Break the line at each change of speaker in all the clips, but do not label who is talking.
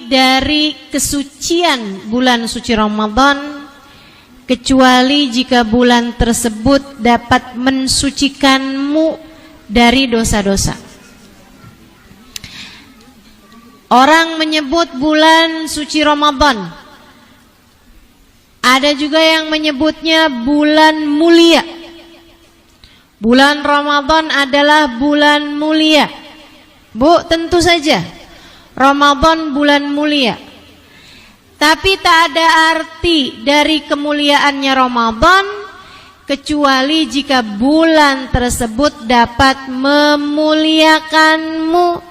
dari kesucian bulan suci Ramadan kecuali jika bulan tersebut dapat mensucikanmu dari dosa-dosa. Orang menyebut bulan suci Ramadan, ada juga yang menyebutnya bulan mulia. Bulan Ramadan adalah bulan mulia. Bu, tentu saja Ramadan bulan mulia. Tapi tak ada arti dari kemuliaannya Ramadan kecuali jika bulan tersebut dapat memuliakanmu.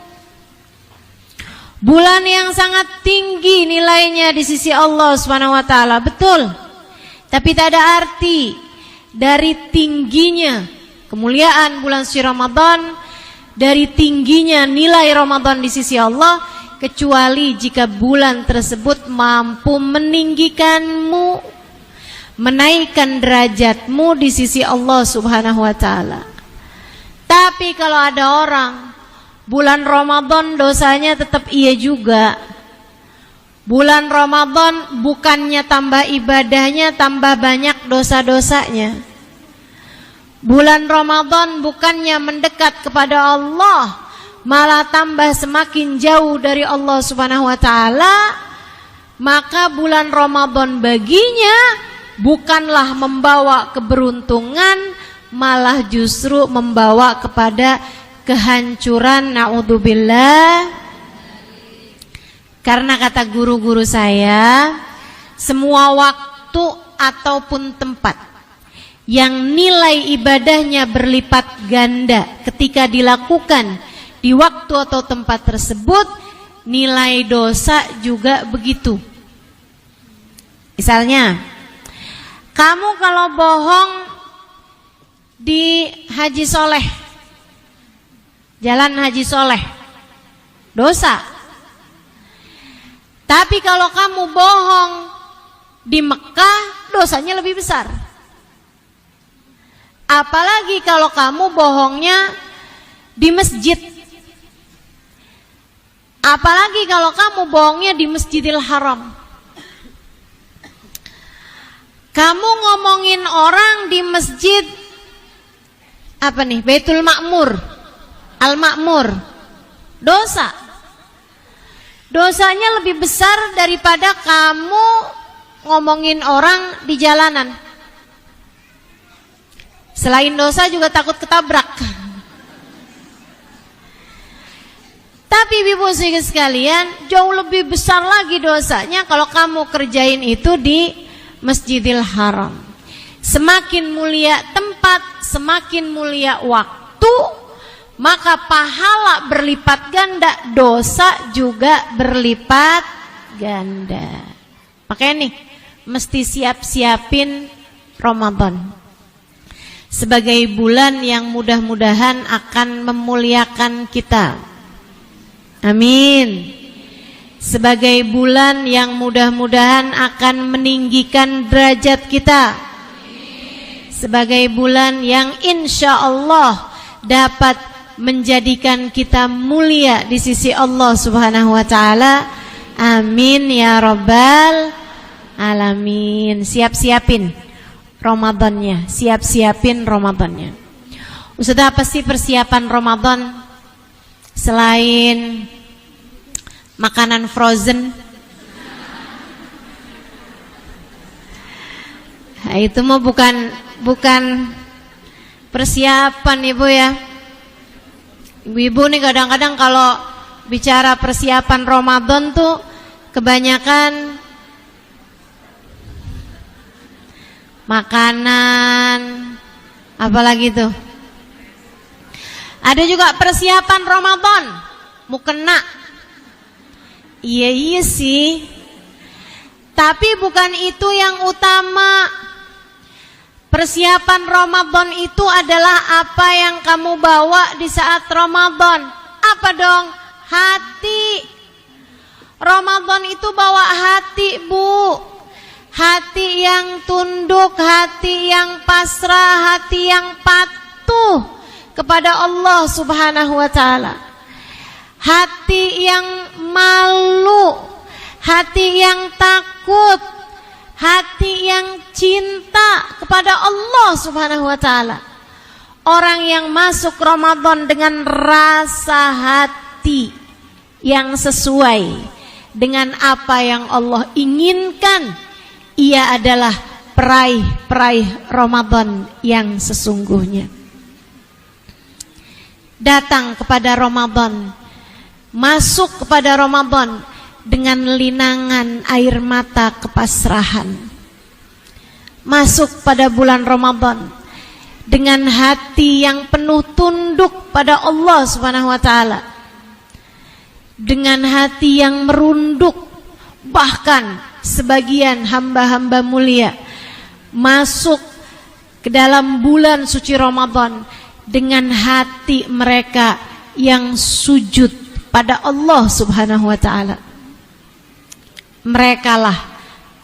Bulan yang sangat tinggi nilainya di sisi Allah SWT, betul. Tapi tak ada arti dari tingginya kemuliaan bulan suci Ramadan, dari tingginya nilai Ramadan di sisi Allah, kecuali jika bulan tersebut mampu meninggikanmu, menaikkan derajatmu di sisi Allah Subhanahu wa taala. Tapi kalau ada orang bulan Ramadan dosanya tetap iya juga. Bulan Ramadan bukannya tambah ibadahnya, tambah banyak dosa-dosanya. Bulan Ramadan bukannya mendekat kepada Allah, malah tambah semakin jauh dari Allah Subhanahu wa taala. Maka bulan Ramadan baginya bukanlah membawa keberuntungan, malah justru membawa kepada kehancuran. Naudzubillah. Karena kata guru-guru saya, semua waktu ataupun tempat yang nilai ibadahnya berlipat ganda ketika dilakukan di waktu atau tempat tersebut, nilai dosa juga begitu. Misalnya, kamu kalau bohong di Haji Soleh, Jalan Haji Soleh, dosa. Tapi kalau kamu bohong di Mekah, dosanya lebih besar. Apalagi kalau kamu bohongnya di masjid. Apalagi kalau kamu bohongnya di Masjidil Haram. Kamu ngomongin orang di masjid apa nih? Baitul Ma'mur, Al-Ma'mur. Dosa. Dosanya lebih besar daripada kamu ngomongin orang di jalanan. Selain dosa juga takut ketabrak. Tapi ibu sekalian, jauh lebih besar lagi dosanya kalau kamu kerjain itu di Masjidil Haram. Semakin mulia tempat, semakin mulia waktu, maka pahala berlipat ganda, dosa juga berlipat ganda. Makanya nih, mesti siap-siapin Ramadan sebagai bulan yang mudah-mudahan akan memuliakan kita. Amin. Sebagai bulan yang mudah-mudahan akan meninggikan derajat kita. Sebagai bulan yang insya Allah dapat menjadikan kita mulia di sisi Allah Subhanahu wa taala. Amin ya rabbal alamin. Siap-siapin Ramadannya, siap-siapin Ramadannya. Ustaz, apa sih persiapan Ramadan selain makanan frozen? Nah, itu mah bukan persiapan ibu ya. Ibu-ibu nih kadang-kadang kalau bicara persiapan Ramadan tuh kebanyakan makanan, apalagi tuh. Ada juga persiapan Ramadan, mukena. Iya sih. Tapi bukan itu yang utama. Persiapan Ramadan itu adalah apa yang kamu bawa di saat Ramadan. Apa dong? Hati. Ramadan itu bawa hati, Bu. Hati yang tunduk, hati yang pasrah, hati yang patuh kepada Allah Subhanahu wa taala. Hati yang malu, Allah Subhanahu wa taala. Orang yang masuk Ramadan dengan rasa hati yang sesuai dengan apa yang Allah inginkan, ia adalah peraih Ramadan yang sesungguhnya. Datang kepada Ramadan, masuk kepada Ramadan dengan linangan air mata kepasrahan. Masuk pada bulan Ramadan dengan hati yang penuh tunduk pada Allah Subhanahu wa taala. Dengan hati yang merunduk, bahkan sebagian hamba-hamba mulia masuk ke dalam bulan suci Ramadan dengan hati mereka yang sujud pada Allah Subhanahu wa taala. Merekalah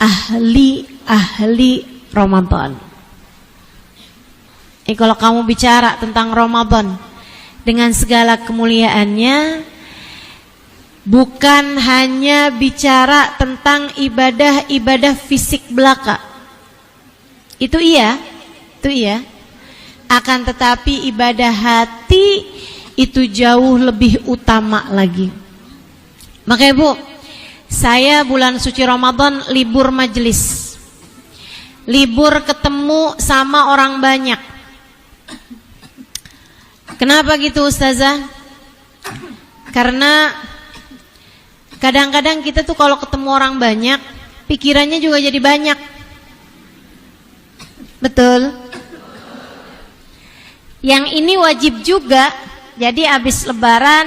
ahli Ramadan. Kalau kamu bicara tentang Ramadan dengan segala kemuliaannya, bukan hanya bicara tentang ibadah fisik belaka. Itu iya. Akan tetapi ibadah hati itu jauh lebih utama lagi. Maka Ibu, saya bulan suci Ramadan libur majelis, libur ketemu sama orang banyak. Kenapa gitu Ustazah? Karena kadang-kadang kita tuh kalau ketemu orang banyak, pikirannya juga jadi banyak. Betul? Yang ini wajib juga. Jadi habis lebaran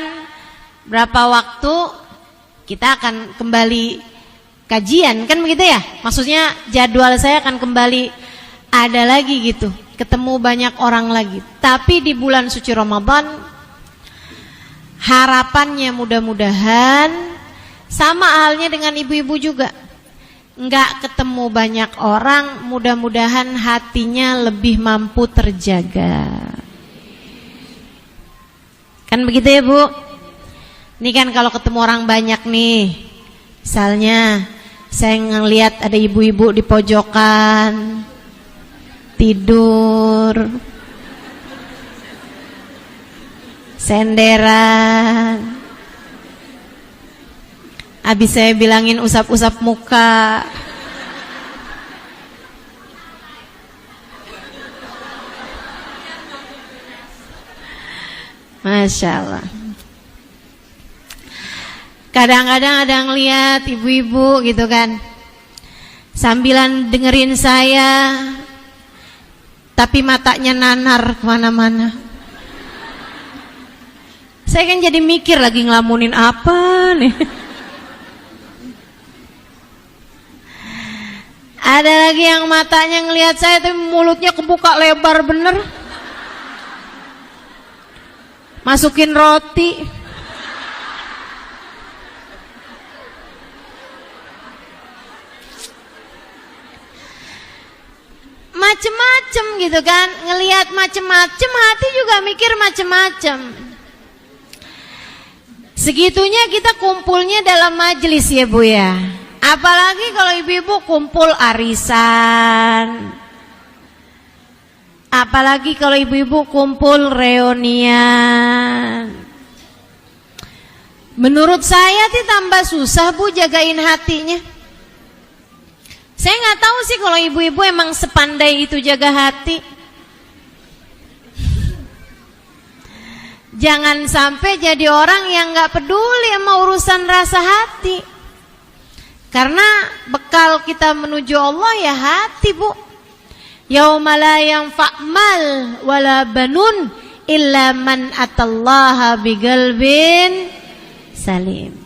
berapa waktu kita akan kembali kajian, kan begitu ya? Maksudnya jadwal saya akan kembali ada lagi gitu, ketemu banyak orang lagi. Tapi di bulan suci Ramadan, harapannya mudah-mudahan sama halnya dengan ibu-ibu juga, nggak ketemu banyak orang, mudah-mudahan hatinya lebih mampu terjaga. Kan begitu ya Bu? Ini kan kalau ketemu orang banyak nih, misalnya saya ngelihat ada ibu-ibu di pojokan tidur, senderan. Habis saya bilangin usap-usap muka. Masya Allah. Kadang-kadang ada yang lihat ibu-ibu gitu kan, sambilan dengerin saya, tapi matanya nanar kemana-mana. Saya kan jadi mikir lagi ngelamunin apa nih. Ada lagi yang matanya ngelihat saya tapi mulutnya kebuka lebar bener. Masukin roti. Macem-macem gitu kan, ngelihat macem-macem, hati juga mikir macem-macem. Segitunya kita kumpulnya dalam majelis ya Bu ya. Apalagi kalau ibu-ibu kumpul arisan, apalagi kalau ibu-ibu kumpul reunian. Menurut saya sih tambah susah Bu jagain hatinya. Saya nggak tahu sih kalau ibu-ibu emang sepandai itu jaga hati. Jangan sampai jadi orang yang nggak peduli sama urusan rasa hati. Karena bekal kita menuju Allah ya hati Bu. Yauma la yanfa' mal wala banun illa man atallaha biqalbin salim.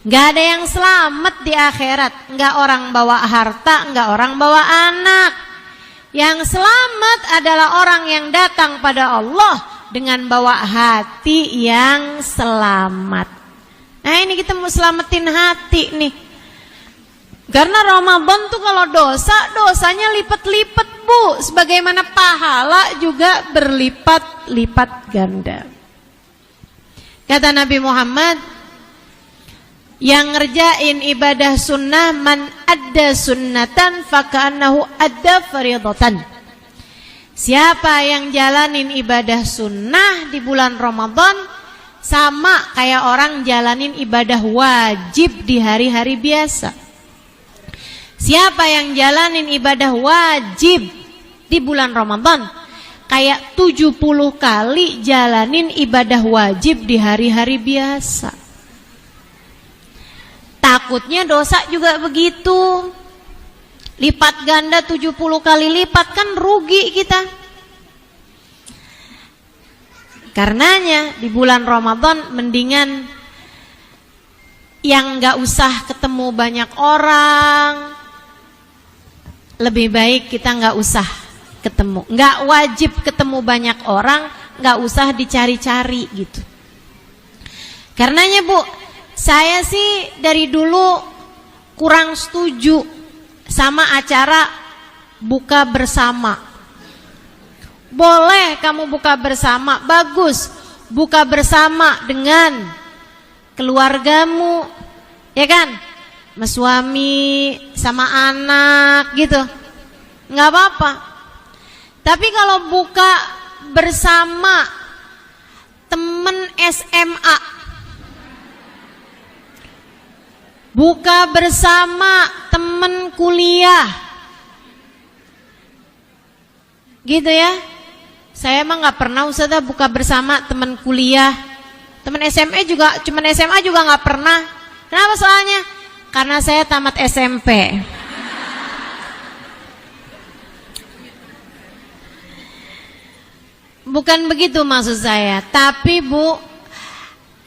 Gak ada yang selamat di akhirat. Gak orang bawa harta, gak orang bawa anak. Yang selamat adalah orang yang datang pada Allah dengan bawa hati yang selamat. Nah ini kita mau selamatin hati nih. Karena Ramadan tuh kalau dosa, dosanya lipat-lipat Bu. Sebagaimana pahala juga berlipat-lipat ganda. Kata Nabi Muhammad, yang ngerjain ibadah sunnah man adda sunnatan faka'annahu adda faridatan. Siapa yang jalanin ibadah sunnah di bulan Ramadan sama kayak orang jalanin ibadah wajib di hari-hari biasa. Siapa yang jalanin ibadah wajib di bulan Ramadan kayak 70 kali jalanin ibadah wajib di hari-hari biasa. Takutnya dosa juga begitu. Lipat ganda 70 kali lipat kan rugi kita. Karenanya di bulan Ramadan mendingan yang gak usah ketemu banyak orang. Lebih baik kita gak usah ketemu, gak wajib ketemu banyak orang, gak usah dicari-cari gitu. Karenanya Bu, saya sih dari dulu kurang setuju sama acara buka bersama. Boleh kamu buka bersama, bagus. Buka bersama dengan keluargamu, ya kan? Sama suami, sama anak gitu, nggak apa-apa. Tapi kalau buka bersama temen SMA, buka bersama temen kuliah, gitu ya. Saya emang nggak pernah Ustazah buka bersama temen kuliah, temen SMA juga, cuman SMA juga nggak pernah. Kenapa soalnya? Karena saya tamat SMP. Bukan begitu maksud saya. Tapi Bu,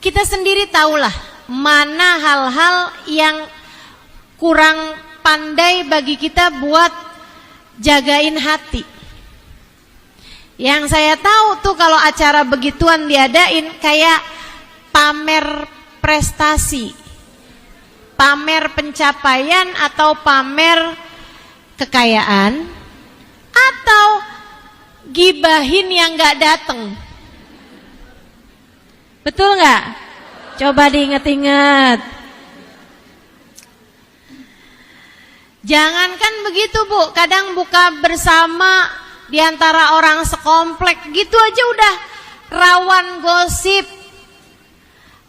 kita sendiri tahulah mana hal-hal yang kurang pandai bagi kita buat jagain hati. Yang saya tahu tuh kalau acara begituan diadain kayak pamer prestasi, pamer pencapaian atau pamer kekayaan, atau gibahin yang gak dateng. Betul gak? Coba diinget-inget. Jangankan begitu Bu, kadang buka bersama di antara orang sekomplek gitu aja udah rawan gosip,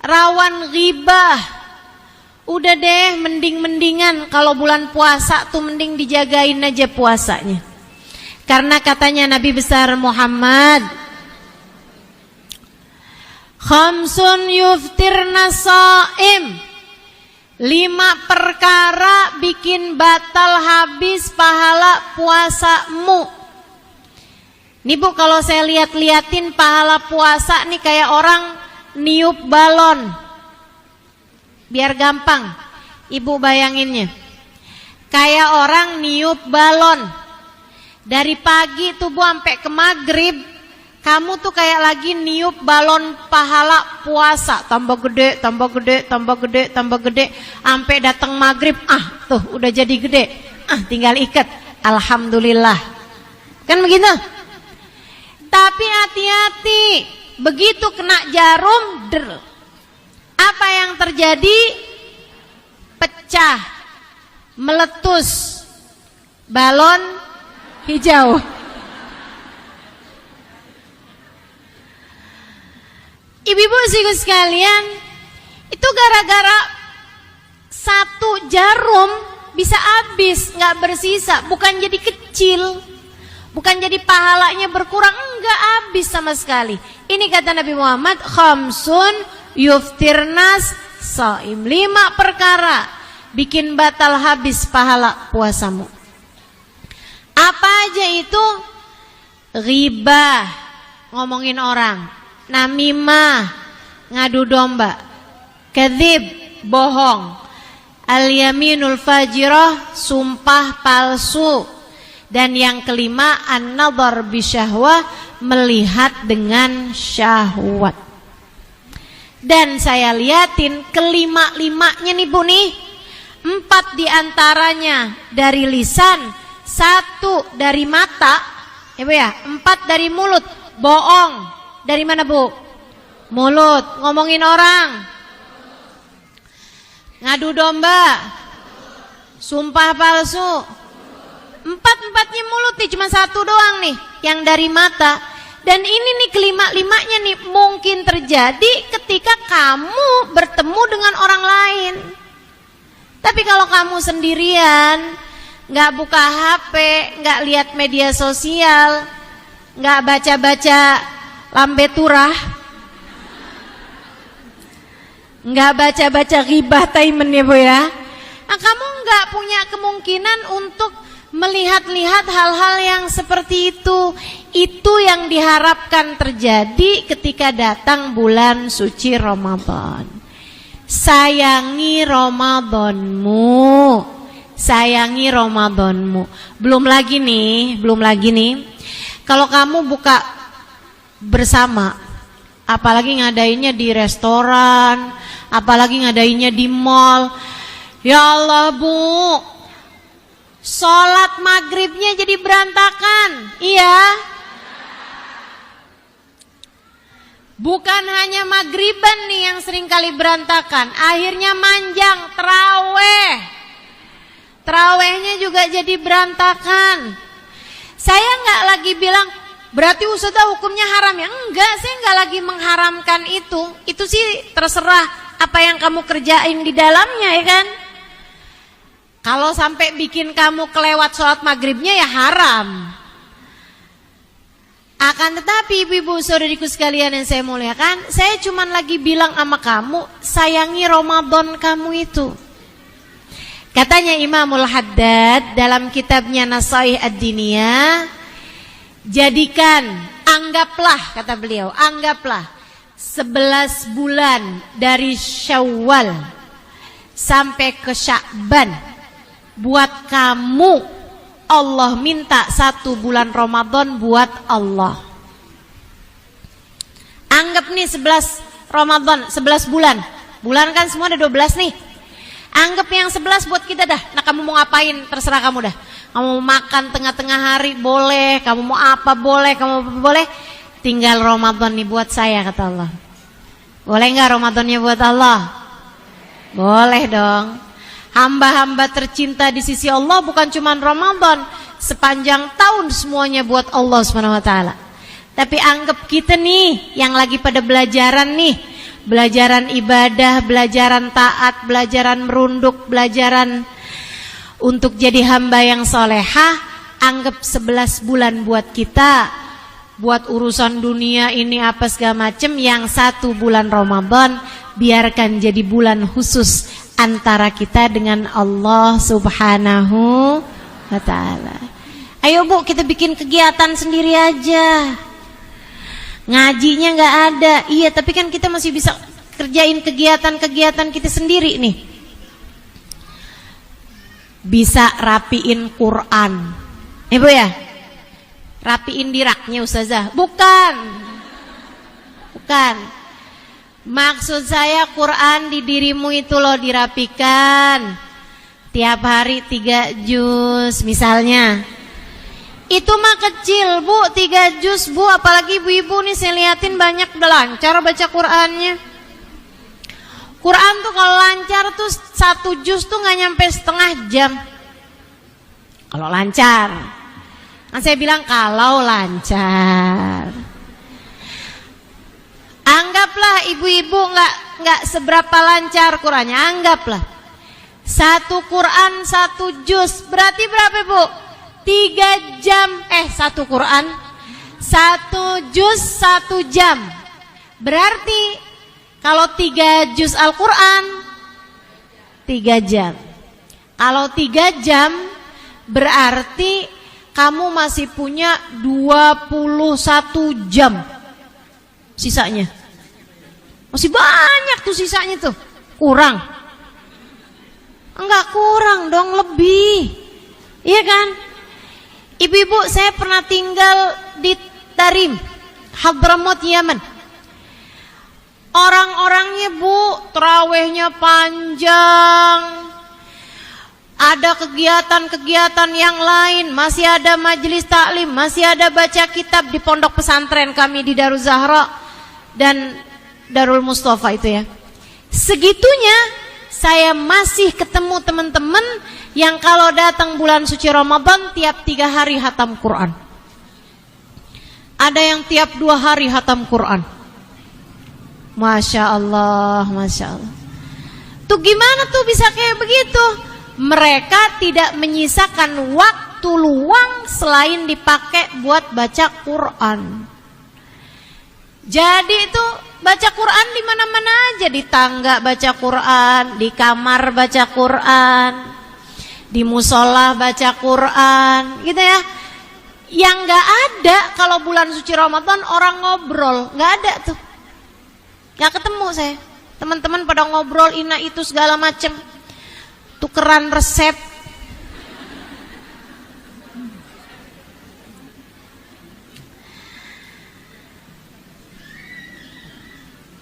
rawan ghibah. Udah deh, mending-mendingan kalau bulan puasa tuh mending dijagain aja puasanya. Karena katanya Nabi besar Muhammad, khamsun yuftirna shaim, 5 perkara bikin batal habis pahala puasamu. Nih Bu, kalau saya lihat-liatin pahala puasa nih kayak orang niup balon. Biar gampang Ibu bayanginnya, kayak orang niup balon. Dari pagi tuh Bu sampai ke maghrib, kamu tuh kayak lagi niup balon pahala puasa. Tambah gede, tambah gede, tambah gede, tambah gede, sampai datang maghrib, tuh udah jadi gede, tinggal ikat, alhamdulillah. Kan begitu. Tapi hati-hati, begitu kena jarum, apa yang terjadi? Pecah, meletus, balon hijau. Ibu-ibu sekalian, itu gara-gara 1 jarum bisa habis, nggak bersisa. Bukan jadi kecil, bukan jadi pahalanya berkurang, enggak, habis sama sekali. Ini kata Nabi Muhammad, khamsun yuftirnas shaim, 5 perkara bikin batal habis pahala puasamu. Apa aja itu? Ghibah, ngomongin orang. Namimah, ngadu domba. Kadzib, bohong. Al-yaminul fajirah, sumpah palsu. Dan yang kelima, an-nadhar bisyahwah, melihat dengan syahwat. Dan saya liatin kelima-limanya nih Bu nih, 4 diantaranya dari lisan, 1 dari mata, ya Bu ya, 4 dari mulut. Bohong dari mana Bu? Mulut. Ngomongin orang, ngadu domba, sumpah palsu. 4-4-nya mulut nih, cuma 1 doang nih yang dari mata. Dan ini nih kelima-limanya nih mungkin terjadi ketika kamu bertemu dengan orang lain. Tapi kalau kamu sendirian, nggak buka HP, nggak lihat media sosial, nggak baca-baca lambe turah, nggak baca-baca ghibah taimen ya Bu ya, nah, kamu nggak punya kemungkinan untuk melihat-lihat hal-hal yang seperti itu. Itu yang diharapkan terjadi ketika datang bulan suci Ramadan. Sayangi Ramadanmu, sayangi Ramadanmu. Belum lagi nih, kalau kamu buka bersama, apalagi ngadainnya di restoran, apalagi ngadainnya di mall. Ya Allah Bu, sholat maghribnya jadi berantakan. Iya, bukan hanya maghriban nih yang sering kali berantakan, akhirnya manjang terawihnya juga jadi berantakan. Saya nggak lagi bilang berarti Ustazah hukumnya haram ya, enggak, saya nggak lagi mengharamkan itu sih terserah apa yang kamu kerjain di dalamnya ya kan. Kalau sampai bikin kamu kelewat sholat maghribnya ya haram. Akan tetapi ibu-ibu saudariku sekalian yang saya muliakan, saya cuman lagi bilang sama kamu, sayangi Ramadan kamu itu. Katanya Imamul Haddad dalam kitabnya Nasaih Ad-Diniyah, anggaplah, kata beliau, anggaplah 11 bulan dari Syawal sampai ke Sya'ban buat kamu. Allah minta 1 bulan Ramadan buat Allah. Anggap nih 11 Ramadan, 11 bulan. Bulan kan semua ada 12 nih. Anggap yang 11 buat kita dah. Nah kamu mau ngapain terserah kamu dah. Kamu mau makan tengah-tengah hari boleh, kamu mau apa boleh, kamu mau apa boleh. Tinggal Ramadan nih buat saya, kata Allah. Boleh nggak Ramadannya buat Allah? Boleh dong. Hamba-hamba tercinta di sisi Allah bukan cuma Ramadan, sepanjang tahun semuanya buat Allah Subhanahu wa taala. Tapi anggap kita nih yang lagi pada belajaran nih, belajaran ibadah, belajaran taat, belajaran merunduk, belajaran untuk jadi hamba yang solehah. Anggap 11 bulan buat kita, buat urusan dunia ini apa segala macem. Yang 1 bulan Ramadan biarkan jadi bulan khusus antara kita dengan Allah Subhanahu wa ta'ala. Ayo Bu, kita bikin kegiatan sendiri aja. Ngajinya nggak ada. Iya, tapi kan kita masih bisa kerjain kegiatan-kegiatan kita sendiri nih. Bisa rapiin Quran. Bu ya? Rapiin di raknya Ustazah. Bukan. Maksud saya Quran di dirimu itu loh dirapikan. Tiap hari 3 juz misalnya. Itu mah kecil Bu, 3 juz Bu. Apalagi ibu-ibu nih saya liatin banyak udah lancar baca Qurannya. Quran tuh kalau lancar tuh 1 juz tuh gak nyampe setengah jam. Kalau lancar. Kan saya bilang kalau lancar. Anggaplah ibu-ibu nggak seberapa lancar Qurannya, anggaplah 1 Quran 1 juz berarti berapa Bu? 3 jam. 1 Quran 1 juz 1 jam. Berarti kalau 3 juz Al-Quran 3 jam. Kalau 3 jam berarti kamu masih punya 21 jam sisanya. Masih banyak tuh sisanya tuh. Kurang? Enggak kurang dong, lebih. Iya kan? Ibu-ibu, saya pernah tinggal di Tarim, Hadramaut, Yaman. Orang-orangnya Bu, tarawihnya panjang. Ada kegiatan-kegiatan yang lain, masih ada majelis taklim, masih ada baca kitab di pondok pesantren kami di Darul Zahra dan Darul Mustafa itu ya. Segitunya saya masih ketemu teman-teman yang kalau datang bulan suci Ramadan tiap 3 hari hatam Quran. Ada yang tiap 2 hari hatam Quran. Masya Allah, Masya Allah. Tuh gimana tuh bisa kayak begitu? Mereka tidak menyisakan waktu luang selain dipakai buat baca Quran. Jadi itu baca Quran di mana-mana aja, di tangga baca Quran, di kamar baca Quran, di musola baca Quran, gitu ya. Yang nggak ada kalau bulan suci Ramadan orang ngobrol, nggak ada tuh, nggak ketemu saya. Teman-teman pada ngobrol ina itu segala macem, tukeran resep.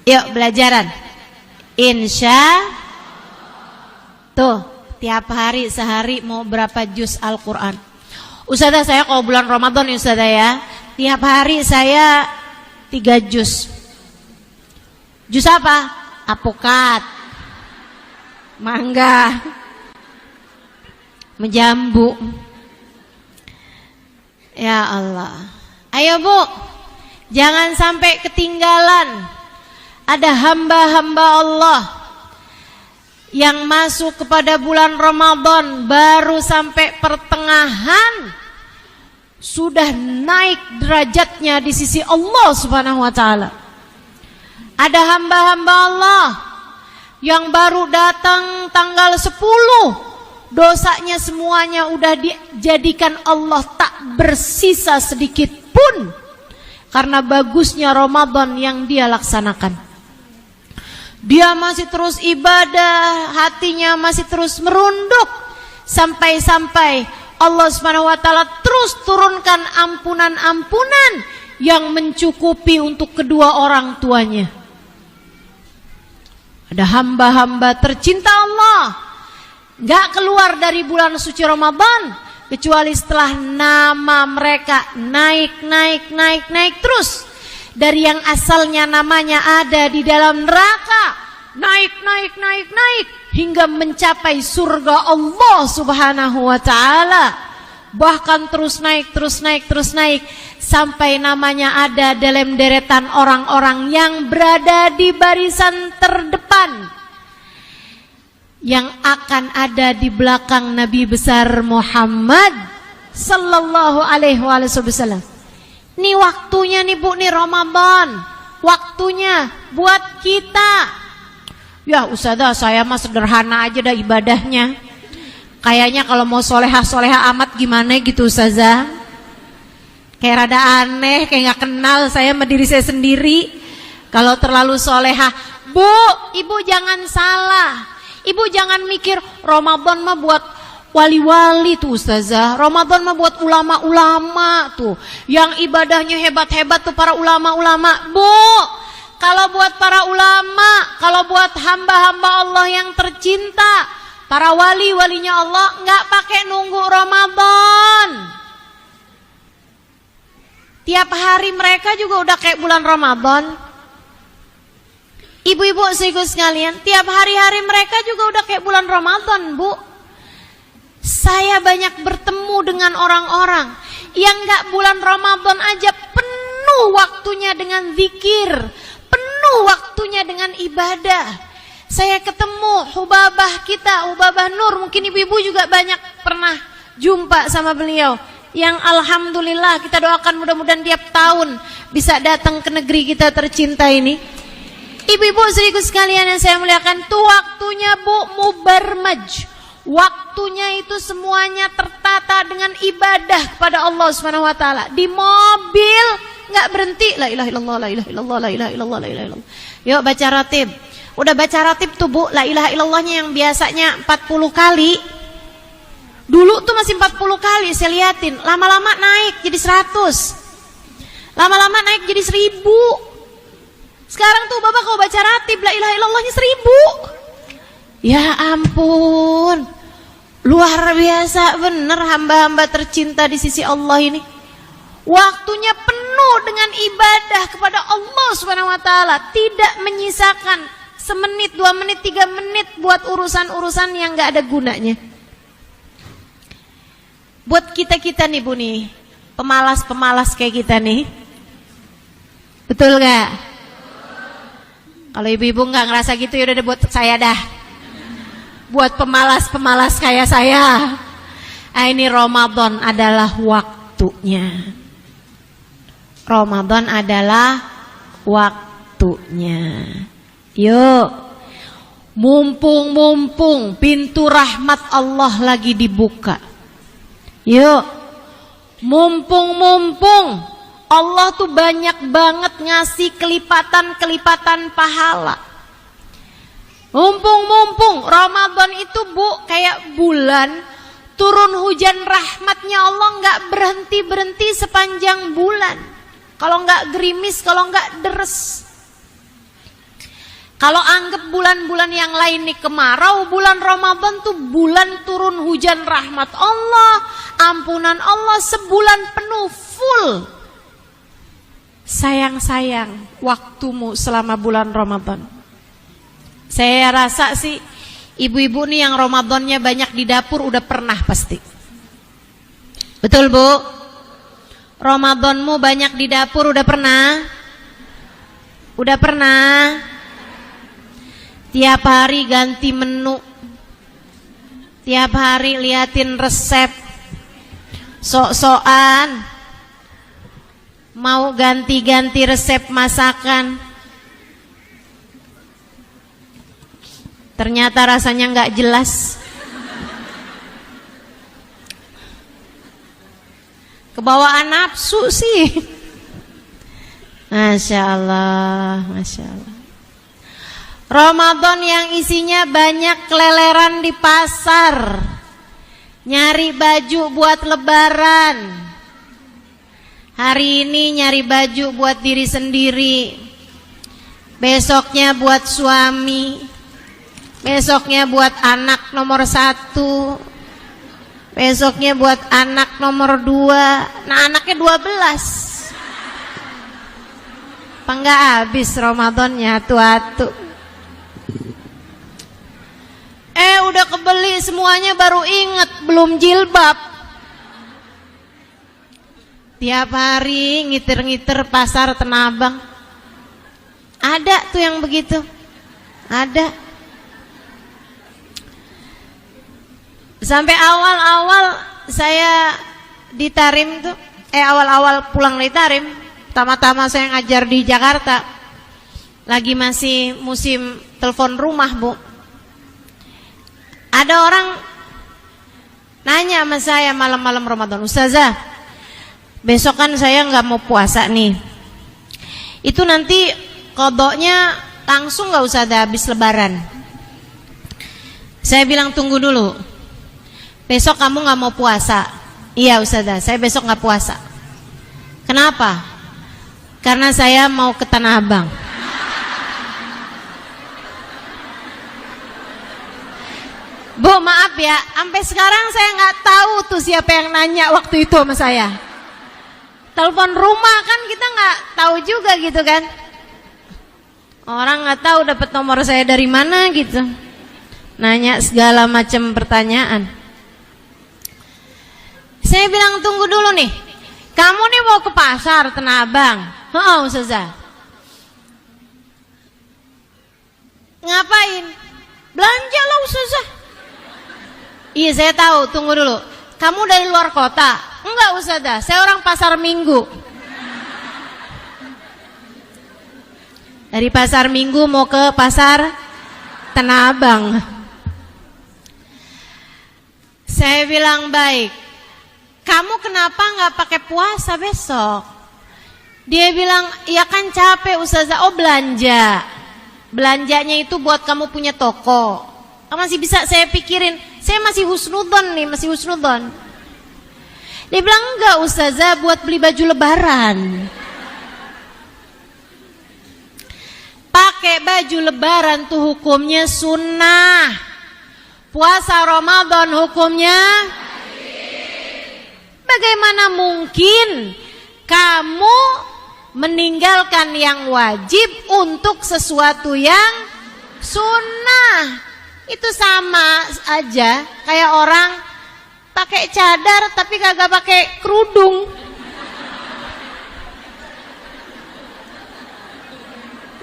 Yuk belajaran. Insya tuh tiap hari sehari mau berapa juz Al-Quran? Ustazah saya kalau bulan Ramadan ya Ustazah ya, tiap hari saya 3 juz. Juz apa? Apokat, mangga, menjambu. Ya Allah. Ayo Bu, jangan sampai ketinggalan. Ada hamba-hamba Allah yang masuk kepada bulan Ramadan baru sampai pertengahan sudah naik derajatnya di sisi Allah Subhanahu wa taala. Ada hamba-hamba Allah yang baru datang tanggal 10, dosanya semuanya udah dijadikan Allah tak bersisa sedikit pun karena bagusnya Ramadan yang dia laksanakan. Dia masih terus ibadah, hatinya masih terus merunduk sampai-sampai Allah Subhanahu wa taala terus turunkan ampunan-ampunan yang mencukupi untuk kedua orang tuanya. Ada hamba-hamba tercinta Allah gak keluar dari bulan suci Ramadan kecuali setelah nama mereka naik terus. Dari yang asalnya namanya ada di dalam neraka, naik hingga mencapai surga Allah Subhanahu wa taala. Bahkan terus naik sampai namanya ada dalam deretan orang-orang yang berada di barisan terdepan, yang akan ada di belakang Nabi besar Muhammad sallallahu alaihi wasallam. Nih waktunya nih Bu, nih Ramadan, waktunya buat kita. Ya Ustazah saya mah sederhana aja dah ibadahnya. Kayaknya kalau mau solehah amat gimana gitu Ustazah. Kayak rada aneh, kayak gak kenal saya sama diri saya sendiri. Kalau terlalu solehah. Bu, Ibu jangan salah. Ibu jangan mikir Ramadan mah buat wali-wali tuh Ustazah. Ramadan mah buat ulama-ulama tuh, yang ibadahnya hebat-hebat tuh para ulama-ulama. Bu, kalau buat para ulama, kalau buat hamba-hamba Allah yang tercinta, para wali-walinya Allah nggak pakai nunggu Ramadan. Tiap hari mereka juga udah kayak bulan Ramadan. Ibu-ibu sekaligus sekalian, tiap hari-hari mereka juga udah kayak bulan Ramadan, Bu. Saya banyak bertemu dengan orang-orang yang nggak bulan Ramadan aja penuh waktunya dengan zikir, penuh waktunya dengan ibadah. Saya ketemu Hubabah kita, Hubabah Nur, mungkin ibu-ibu juga banyak pernah jumpa sama beliau. Yang alhamdulillah kita doakan mudah-mudahan tiap tahun bisa datang ke negeri kita tercinta ini. Ibu-ibu sekaligus sekalian yang saya muliakan, tuh waktunya Bu mubarmaj. Waktunya itu semuanya tertata dengan ibadah kepada Allah Subhanahu wa taala. Di mobil enggak berhenti la ilaha illallah, la ilaha illallah, la ilaha illallah, la ilaha illallah. Yuk baca ratib. Udah baca ratib tuh Bu, la ilaha illallahnya yang biasanya 40 kali. Dulu tuh masih 40 kali saya liatin, lama-lama naik jadi 100. Lama-lama naik jadi 1000. Sekarang tuh Bapak kalau baca ratib la ilaha illallahnya 1000. Ya ampun, luar biasa bener hamba-hamba tercinta di sisi Allah ini. Waktunya penuh dengan ibadah kepada Allah Subhanahu wa taala, tidak menyisakan semenit, 2 menit, 3 menit buat urusan-urusan yang gak ada gunanya. Buat kita-kita nih Bu nih, pemalas-pemalas kayak kita nih, Betul gak? Kalau ibu-ibu gak ngerasa gitu, yaudah deh buat saya dah. Buat pemalas-pemalas kayak saya. Ini Ramadan adalah waktunya. Ramadan adalah waktunya. Yuk, mumpung pintu rahmat Allah lagi dibuka. Yuk, mumpung Allah tuh banyak banget ngasih kelipatan pahala. Mumpung Ramadan itu Bu kayak bulan, turun hujan rahmatnya Allah nggak berhenti sepanjang bulan. Kalau nggak gerimis, kalau nggak deres. Kalau anggap bulan-bulan yang lain nih kemarau, bulan Ramadan tuh bulan turun hujan rahmat Allah, ampunan Allah sebulan penuh full. Sayang waktumu selama bulan Ramadan. Saya rasa sih ibu-ibu nih yang Ramadannya banyak di dapur udah pernah pasti. Betul Bu? Ramadanmu banyak di dapur udah pernah? Udah pernah? Tiap hari ganti menu, tiap hari liatin resep, sok-sokan mau ganti-ganti resep masakan. Ternyata rasanya nggak jelas. Kebawaan nafsu sih. Masya Allah, Masya Allah. Ramadan yang isinya banyak keleleran di pasar, nyari baju buat lebaran. Hari ini nyari baju buat diri sendiri, besoknya buat suami, besoknya buat anak nomor 1, besoknya buat anak nomor 2. Nah anaknya 12. Apa enggak habis Ramadannya atu-atu. Udah kebeli semuanya baru inget belum jilbab. Tiap hari ngiter-ngiter pasar Tanah Abang. Ada tuh yang begitu. Ada. Sampai awal-awal saya di Tarim tuh, awal-awal pulang dari Tarim, pertama-tama saya ngajar di Jakarta. Lagi masih musim telepon rumah, Bu. Ada orang nanya sama saya malam-malam Ramadan, "Ustazah, besok kan saya nggak mau puasa nih. Itu nanti qodoknya langsung nggak Ustazah habis lebaran?" Saya bilang tunggu dulu. Besok kamu nggak mau puasa? Iya Ustazah, saya besok nggak puasa. Kenapa? Karena saya mau ke Tanah Abang. Bu maaf ya, sampai sekarang saya nggak tahu tuh siapa yang nanya waktu itu sama saya. Telepon rumah kan kita nggak tahu juga gitu kan. Orang nggak tahu dapat nomor saya dari mana gitu. Nanya segala macam pertanyaan. Saya bilang tunggu dulu nih. Kamu nih mau ke pasar Tanah Abang? Oh Ustazah. Ngapain? Belanja lah Ustazah. Iya saya tahu, tunggu dulu. Kamu dari luar kota? Enggak Ustazah, saya orang pasar Minggu. Dari pasar Minggu mau ke pasar Tanah Abang. Saya bilang baik. Kamu kenapa nggak pakai puasa besok? Dia bilang, ya kan capek Ustazah. Oh belanja. Belanjanya itu buat kamu punya toko. Masih bisa saya pikirin. Saya masih husnudzon nih, masih husnudzon. Dia bilang enggak Ustazah, buat beli baju lebaran. Pakai baju lebaran tuh hukumnya sunnah. Puasa Ramadan hukumnya. Bagaimana mungkin kamu meninggalkan yang wajib untuk sesuatu yang sunnah? Itu sama aja kayak orang pakai cadar tapi kagak pakai kerudung.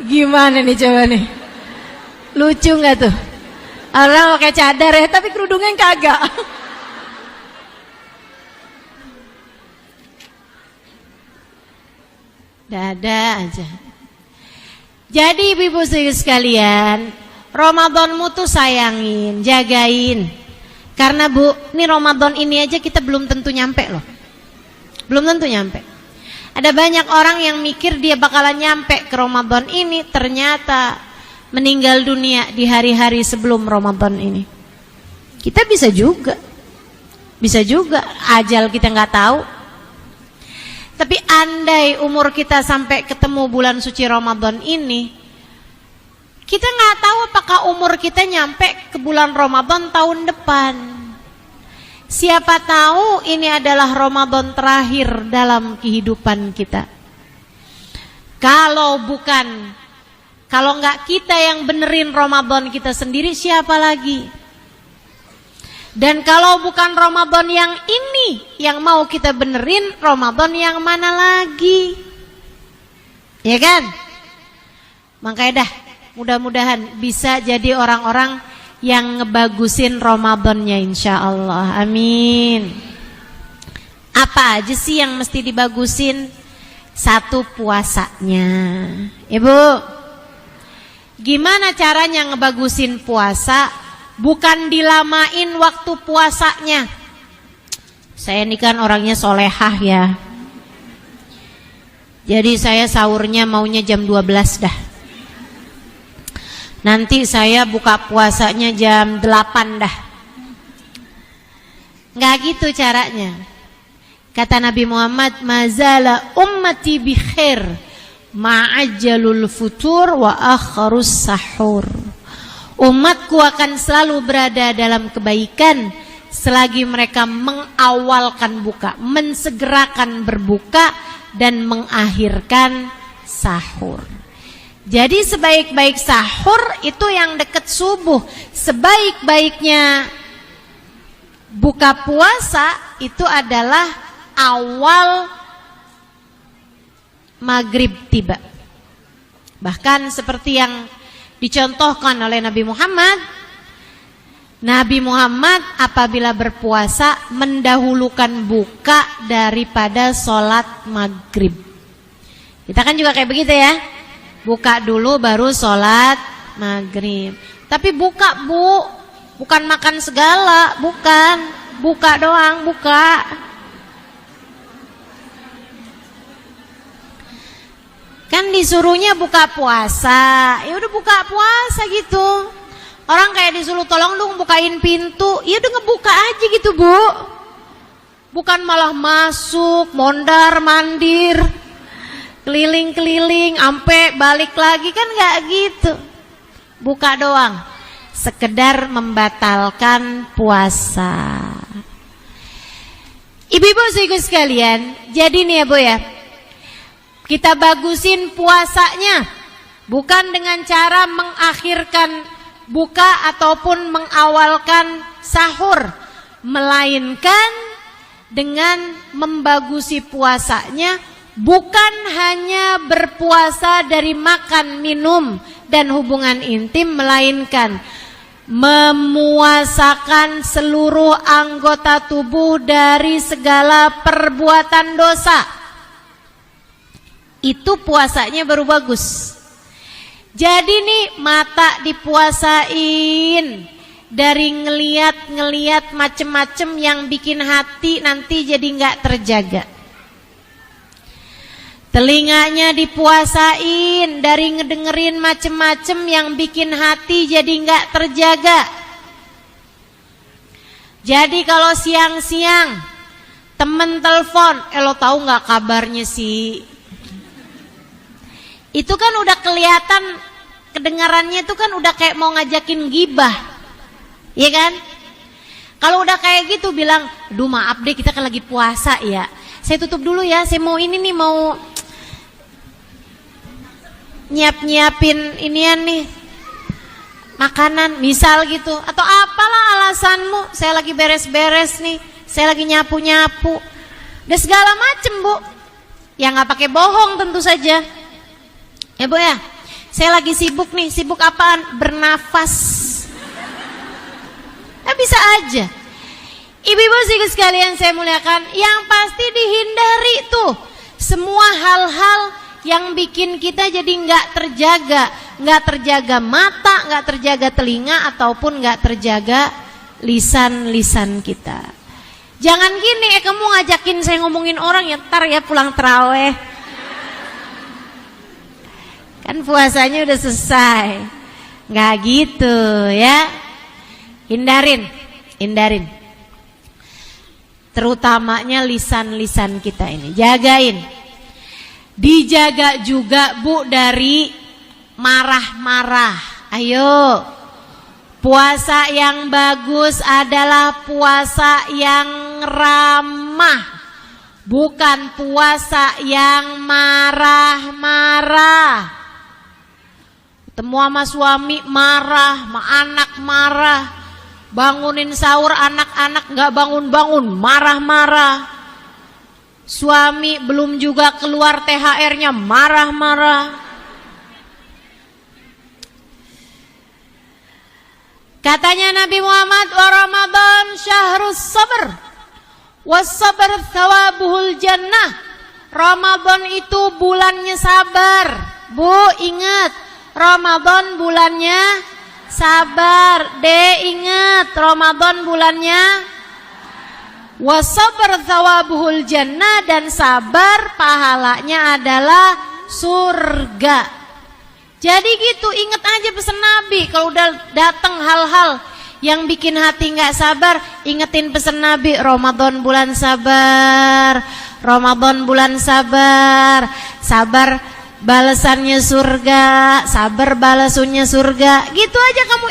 Gimana nih coba nih? Lucu nggak tuh? Orang pakai cadar ya, tapi kerudungnya kagak. Dada aja. Jadi ibu-ibu sekalian, Ramadanmu tuh sayangin, jagain. Karena Bu, ini Ramadan ini aja kita belum tentu nyampe loh. Belum tentu nyampe. Ada banyak orang yang mikir dia bakalan nyampe ke Ramadan ini, ternyata meninggal dunia di hari-hari sebelum Ramadan ini. Kita bisa juga ajal kita nggak tahu. Tapi andai umur kita sampai ketemu bulan suci Ramadan ini, kita nggak tahu apakah umur kita nyampe ke bulan Ramadan tahun depan. Siapa tahu ini adalah Ramadan terakhir dalam kehidupan kita. Kalau nggak kita yang benerin Ramadan kita sendiri, siapa lagi? Dan kalau bukan Ramadan yang ini yang mau kita benerin, Ramadan yang mana lagi? Ya kan? Makanya dah, mudah-mudahan bisa jadi orang-orang yang ngebagusin Ramadannya insya Allah. Amin. Apa aja sih yang mesti dibagusin? Satu, puasanya. Ibu, gimana caranya ngebagusin puasa? Bukan dilamain waktu puasanya. Saya ini kan orangnya solehah ya. Jadi saya sahurnya maunya jam 12 dah. Nanti saya buka puasanya jam 8 dah. Nggak gitu caranya. Kata Nabi Muhammad, mazala ummati bi khair ma'ajjalul futur wa akharus sahur. Umatku akan selalu berada dalam kebaikan selagi mereka mengawalkan buka, mensegerakan berbuka dan mengakhirkan sahur. Jadi sebaik-baik sahur itu yang dekat subuh. Sebaik-baiknya buka puasa itu adalah awal maghrib tiba. Bahkan seperti yang dicontohkan oleh Nabi Muhammad. Nabi Muhammad apabila berpuasa mendahulukan buka daripada sholat maghrib. Kita kan juga kayak begitu ya. Buka dulu baru sholat maghrib. Tapi buka Bu, bukan makan segala, bukan. Buka doang, buka. Kan disuruhnya buka puasa, ya udah buka puasa gitu. Orang kayak disuruh tolong dong bukain pintu, ya udah ngebuka aja gitu Bu. Bukan malah masuk, mondar mandir, keliling-keliling, ampe balik lagi, kan nggak gitu. Buka doang, sekedar membatalkan puasa. Ibu-ibu sekalian, jadi nih ya Bu ya, kita bagusin puasanya, bukan dengan cara mengakhirkan buka ataupun mengawalkan sahur, melainkan dengan membagusi puasanya bukan hanya berpuasa dari makan, minum, dan hubungan intim, melainkan memuasakan seluruh anggota tubuh dari segala perbuatan dosa. Itu puasanya baru bagus. Jadi nih mata dipuasain dari ngeliat macem-macem yang bikin hati nanti jadi nggak terjaga. Telinganya dipuasain dari ngedengerin macem-macem yang bikin hati jadi nggak terjaga. Jadi kalau siang-siang temen telepon, lo tahu nggak kabarnya sih? Itu kan udah kelihatan, kedengarannya itu kan udah kayak mau ngajakin gibah, ya kan? Kalau udah kayak gitu bilang, aduh maaf deh kita kan lagi puasa ya, saya tutup dulu ya, saya mau ini nih, mau nyiapin inian nih, makanan misal gitu, atau apalah alasanmu, saya lagi beres-beres nih, saya lagi nyapu-nyapu, dan segala macem Bu, ya nggak pakai bohong tentu saja. Ya Bu ya, Saya lagi sibuk nih, sibuk apaan? Bernafas. Nah, bisa aja. Ibu-ibu sekalian saya muliakan, yang pasti dihindari tuh semua hal-hal yang bikin kita jadi nggak terjaga mata, nggak terjaga telinga, ataupun nggak terjaga lisan kita. Jangan gini, kamu ngajakin saya ngomongin orang ya, ntar ya pulang terawih. Kan puasanya udah selesai. Nggak gitu ya. Hindarin. Terutamanya lisan-lisan kita ini, jagain. Dijaga juga Bu dari marah-marah. Ayo, puasa yang bagus adalah puasa yang ramah, bukan puasa yang marah-marah. Ketemu sama suami marah, sama anak marah, bangunin sahur anak-anak gak bangun-bangun, marah-marah. Suami belum juga keluar THR-nya, marah-marah. Katanya Nabi Muhammad, wa Ramadan syahrus sabr, was sabr thawabuhul jannah. Ramadan itu bulannya sabar. Bu, ingat, Ramadan bulannya sabar. Ingat, Ramadan bulannya wasabar thawabuhul jannah, dan sabar pahalanya adalah surga. Jadi gitu, ingat aja pesan Nabi. Kalau udah datang hal-hal yang bikin hati nggak sabar, ingetin pesan Nabi, Ramadan bulan sabar, Ramadan bulan sabar. Sabar balasannya surga, sabar balasannya surga. Gitu aja kamu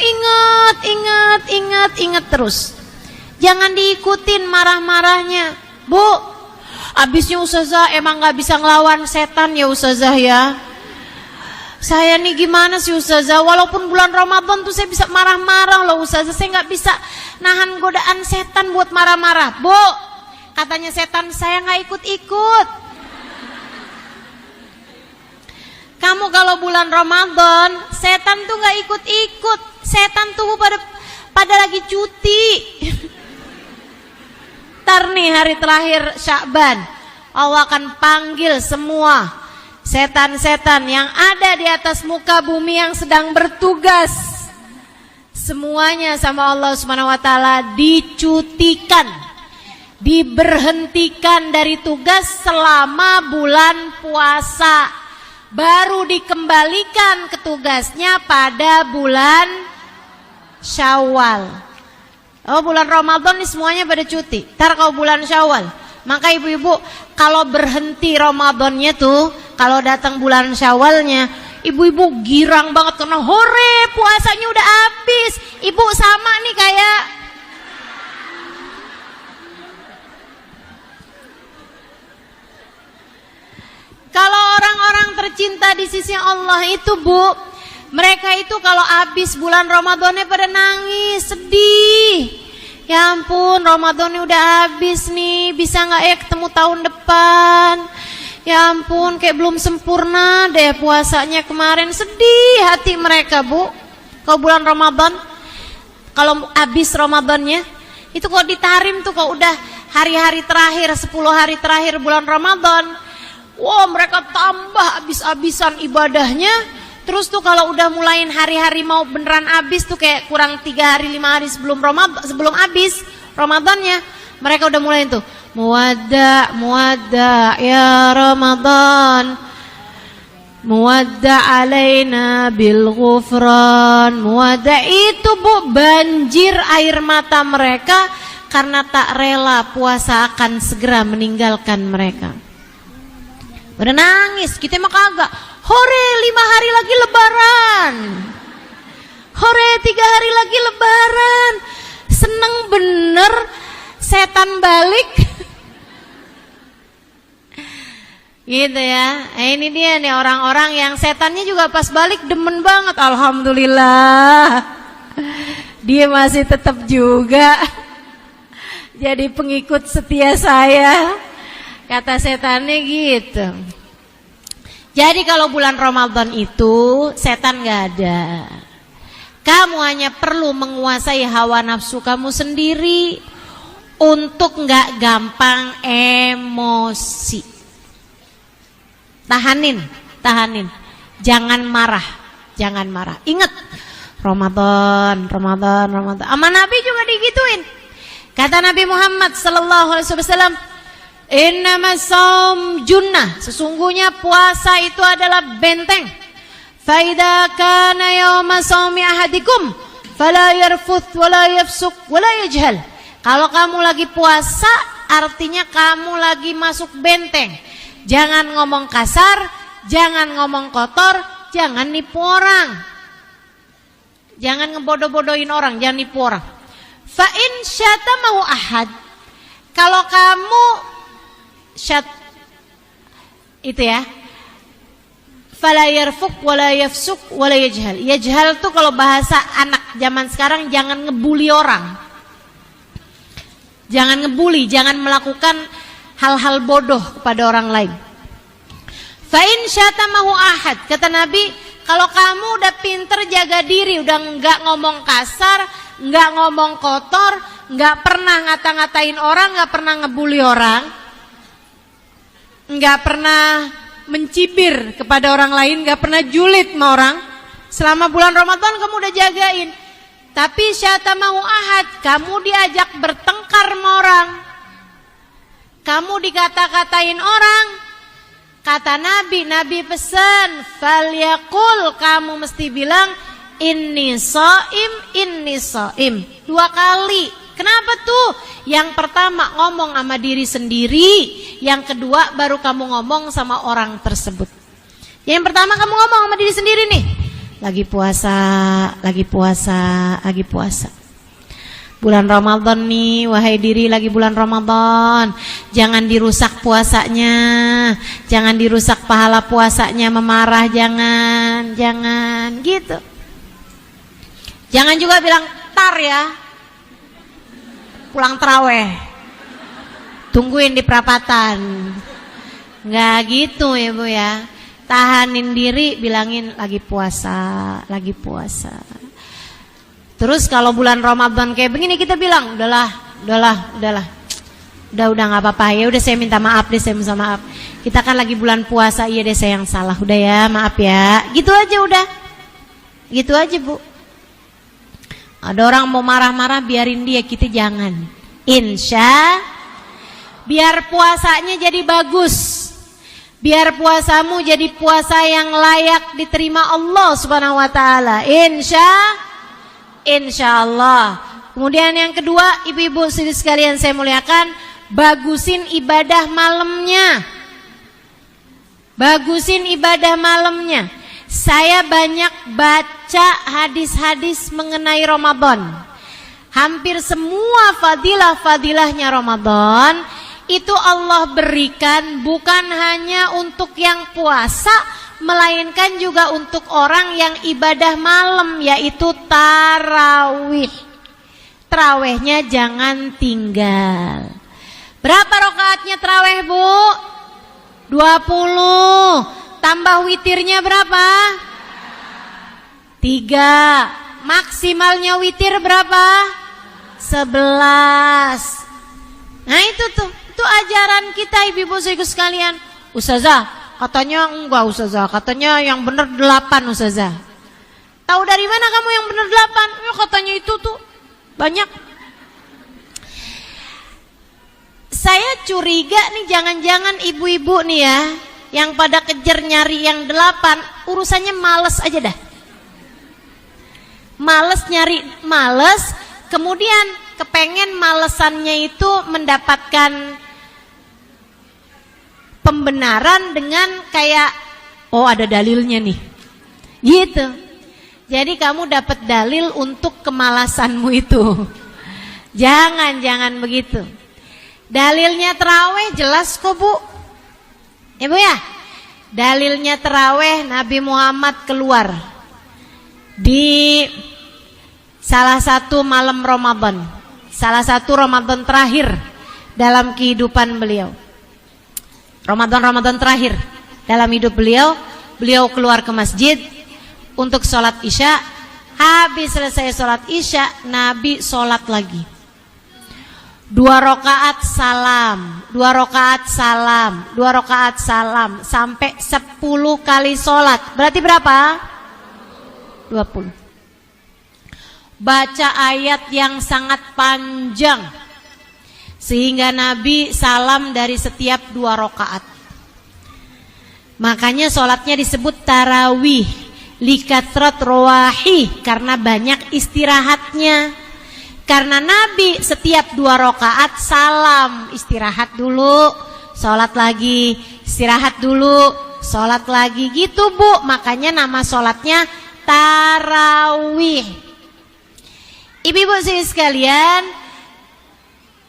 ingat terus. Jangan diikutin marah-marahnya. Bu, abisnya Ustazah emang gak bisa ngelawan setan ya Ustazah ya. Saya nih gimana sih Ustazah, walaupun bulan Ramadan tuh saya bisa marah-marah loh Ustazah. Saya gak bisa nahan godaan setan buat marah-marah. Bu, katanya setan, saya gak ikut-ikut. Kamu kalau bulan Ramadan, setan tuh gak ikut-ikut. Setan tuh pada lagi cuti. Ntar nih hari terakhir Sya'ban, Allah akan panggil semua setan-setan yang ada di atas muka bumi yang sedang bertugas. Semuanya sama Allah Subhanahu wa taala dicutikan, diberhentikan dari tugas selama bulan puasa. Baru dikembalikan ke tugasnya pada bulan Syawal. Oh, bulan Ramadan nih semuanya pada cuti. Ntar kalau bulan Syawal, maka ibu-ibu kalau berhenti Ramadannya tuh, kalau datang bulan Syawalnya, ibu-ibu girang banget karena hore puasanya udah habis. Ibu sama nih kayak kalau orang-orang tercinta di sisi Allah itu, Bu, mereka itu kalau habis bulan Ramadannya pada nangis, sedih. Ya ampun, Ramadannya udah habis nih, bisa gak ya ketemu tahun depan? Ya ampun, kayak belum sempurna deh puasanya kemarin. Sedih hati mereka, Bu. Kalau bulan Ramadan, kalau habis Ramadannya, itu kalau ditarim tuh, kalau udah hari-hari terakhir, 10 hari terakhir bulan Ramadan, wah mereka tambah habis-habisan ibadahnya. Terus tuh kalau udah mulain hari-hari mau beneran habis tuh, kayak kurang 3 hari 5 hari sebelum Ramadan, sebelum habis Ramadannya, mereka udah mulai tuh muwadda ya Ramadan, muwadda alaina bil ghufran. Muwadda itu, Bu, banjir air mata mereka karena tak rela puasa akan segera meninggalkan mereka. Udah nangis, kita mah kagak. Hore 5 hari lagi lebaran, hore 3 hari lagi lebaran. Seneng bener, setan balik. Gitu ya. Ini dia nih orang-orang yang setannya juga pas balik demen banget. Alhamdulillah, dia masih tetap juga jadi pengikut setia saya, kata setannya gitu. Jadi kalau bulan Ramadan itu setan gak ada. Kamu hanya perlu menguasai hawa nafsu kamu sendiri untuk gak gampang emosi. Tahanin. Jangan marah. Ingat, Ramadan. Sama Nabi juga digituin. Kata Nabi Muhammad sallallahu alaihi wasallam, innamas shaum junnah, sesungguhnya puasa itu adalah benteng. Fa idza kana yauma shaumi ahadikum fala yarfuth wala yafsuk wala yajhal. Kalau kamu lagi puasa, artinya kamu lagi masuk benteng. Jangan ngomong kasar, jangan ngomong kotor, jangan nipu orang. Jangan ngebodoh-bodohin orang, jangan nipu orang. Fa in syatamahu ahad, kalau kamu itu ya, fala yarfuk wala yafsuk wala yajhal. Yajhal tuh kalau bahasa anak zaman sekarang, jangan ngebully orang. Jangan ngebully, jangan melakukan hal-hal bodoh kepada orang lain. Fa in syatamahu ahad, kata Nabi, kalau kamu udah pinter jaga diri, udah enggak ngomong kasar, enggak ngomong kotor, enggak pernah ngata-ngatain orang, enggak pernah ngebully orang, enggak pernah mencibir kepada orang lain, enggak pernah julid sama orang, selama bulan Ramadan kamu udah jagain. Tapi syatamahu ahad, kamu diajak bertengkar sama orang, kamu dikata-katain orang. Kata Nabi pesan, falyaqul, kamu mesti bilang inni shaim 2 kali. Kenapa tuh? Yang pertama ngomong sama diri sendiri, yang kedua baru kamu ngomong sama orang tersebut. Yang pertama kamu ngomong sama diri sendiri nih, lagi puasa. Bulan Ramadan nih, wahai diri, lagi bulan Ramadan. Jangan dirusak puasanya, jangan dirusak pahala puasanya, memarah, jangan gitu. Jangan juga bilang tar ya, pulang taraweh, tungguin di perapatan. Nggak gitu ya Bu ya. Tahanin diri, bilangin lagi puasa. Terus kalau bulan Ramadan kayak begini kita bilang, udahlah, udah nggak apa-apa ya, udah saya minta maaf deh, saya minta maaf. Kita kan lagi bulan puasa, iya deh saya yang salah, udah ya, maaf ya, gitu aja udah, gitu aja Bu. Ada orang mau marah-marah, biarin dia, kita jangan. Insya, biar puasanya jadi bagus, biar puasamu jadi puasa yang layak diterima Allah Subhanahu Wa Taala. Insya Allah. Kemudian yang kedua, ibu-ibu sekalian saya muliakan, bagusin ibadah malamnya. Saya banyak baca hadis-hadis mengenai Ramadan. Hampir semua fadilah-fadilahnya Ramadan itu Allah berikan bukan hanya untuk yang puasa, melainkan juga untuk orang yang ibadah malam, yaitu tarawih. Tarawihnya jangan tinggal. Berapa rakaatnya tarawih Bu? 20. Tambah witirnya berapa? 3. Maksimalnya witir berapa? 11. Nah itu ajaran kita ibu-ibu sekalian. Ustazah, katanya enggak Ustazah, katanya yang benar 8 Ustazah. Tahu dari mana kamu yang benar 8? Ya katanya itu tuh banyak. Saya curiga nih, jangan-jangan ibu-ibu nih ya, yang pada kejar nyari yang 8, urusannya males aja dah. Males, kemudian kepengen malesannya itu mendapatkan pembenaran dengan kayak, oh ada dalilnya nih, gitu. Jadi kamu dapat dalil untuk kemalasanmu itu. Jangan begitu. Dalilnya tarawih jelas kok Bu. Ya Bu ya. Dalilnya tarawih, Nabi Muhammad keluar di salah satu malam Ramadan, salah satu Ramadan terakhir dalam kehidupan beliau. Ramadan terakhir dalam hidup beliau. Beliau keluar ke masjid untuk sholat isya. Habis selesai sholat isya, Nabi sholat lagi. 2 rakaat salam, 2 rakaat salam, 2 rakaat salam, sampai 10 kali sholat. Berarti berapa? 20. Baca ayat yang sangat panjang, sehingga Nabi salam dari setiap 2 rakaat. Makanya sholatnya disebut tarawih, likatrat rawahi, karena banyak istirahatnya. Karena Nabi setiap 2 rakaat salam, istirahat dulu, sholat lagi, istirahat dulu, sholat lagi, gitu Bu. Makanya nama sholatnya tarawih. Ibu-ibu sekalian,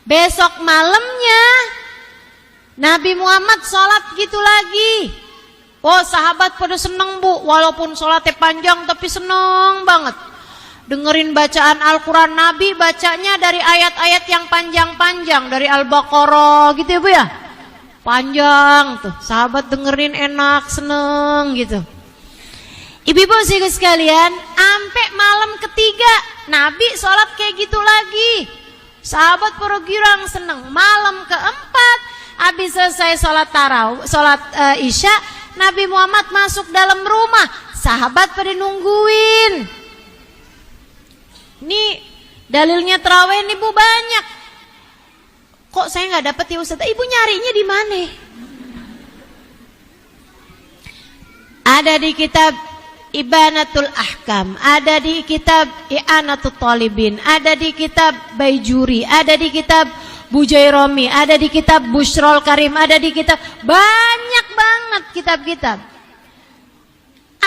besok malamnya Nabi Muhammad sholat gitu lagi. Oh, sahabat pada seneng Bu, walaupun sholatnya panjang tapi seneng banget dengerin bacaan Al-Quran. Nabi bacanya dari ayat-ayat yang panjang-panjang, dari Al-Baqarah gitu ya Bu ya, panjang tuh, sahabat dengerin enak, seneng gitu. Ibu-ibu sekalian, sampai malam ketiga Nabi sholat kayak gitu lagi. Sahabat para girang seneng. Malam keempat, habis selesai sholat tarawih, sholat isya, Nabi Muhammad masuk dalam rumah. Sahabat pada nungguin. Nih dalilnya tarawih nih Bu banyak. Kok saya nggak dapet ya Ustaz? Ibu nyarinya di mana? Ada di kitab Ibanatul Ahkam, ada di kitab I'anatul Talibin, ada di kitab Baijuri, ada di kitab Bujairomi, ada di kitab Bushrol Karim, ada di kitab, banyak banget kitab-kitab.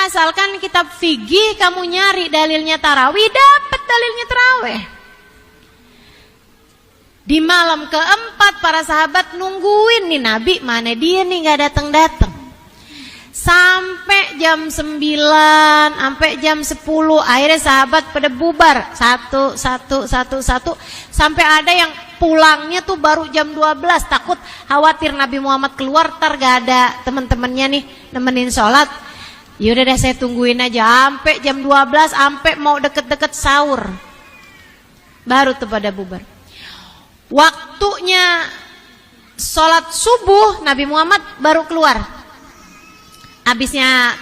Asalkan kitab fikih kamu nyari dalilnya tarawih, dapat dalilnya tarawih. Di malam keempat para sahabat nungguin nih Nabi, mana dia nih nggak datang-datang. Sampai jam 9, sampai jam 10, akhirnya sahabat pada bubar. Satu, sampai ada yang pulangnya tuh baru jam 12. Takut khawatir Nabi Muhammad keluar, ntar gak ada teman-temannya nih nemenin sholat. Yaudah deh saya tungguin aja sampai jam 12, sampai mau deket-deket sahur, baru tuh pada bubar. Waktunya sholat subuh Nabi Muhammad baru keluar. Habisnya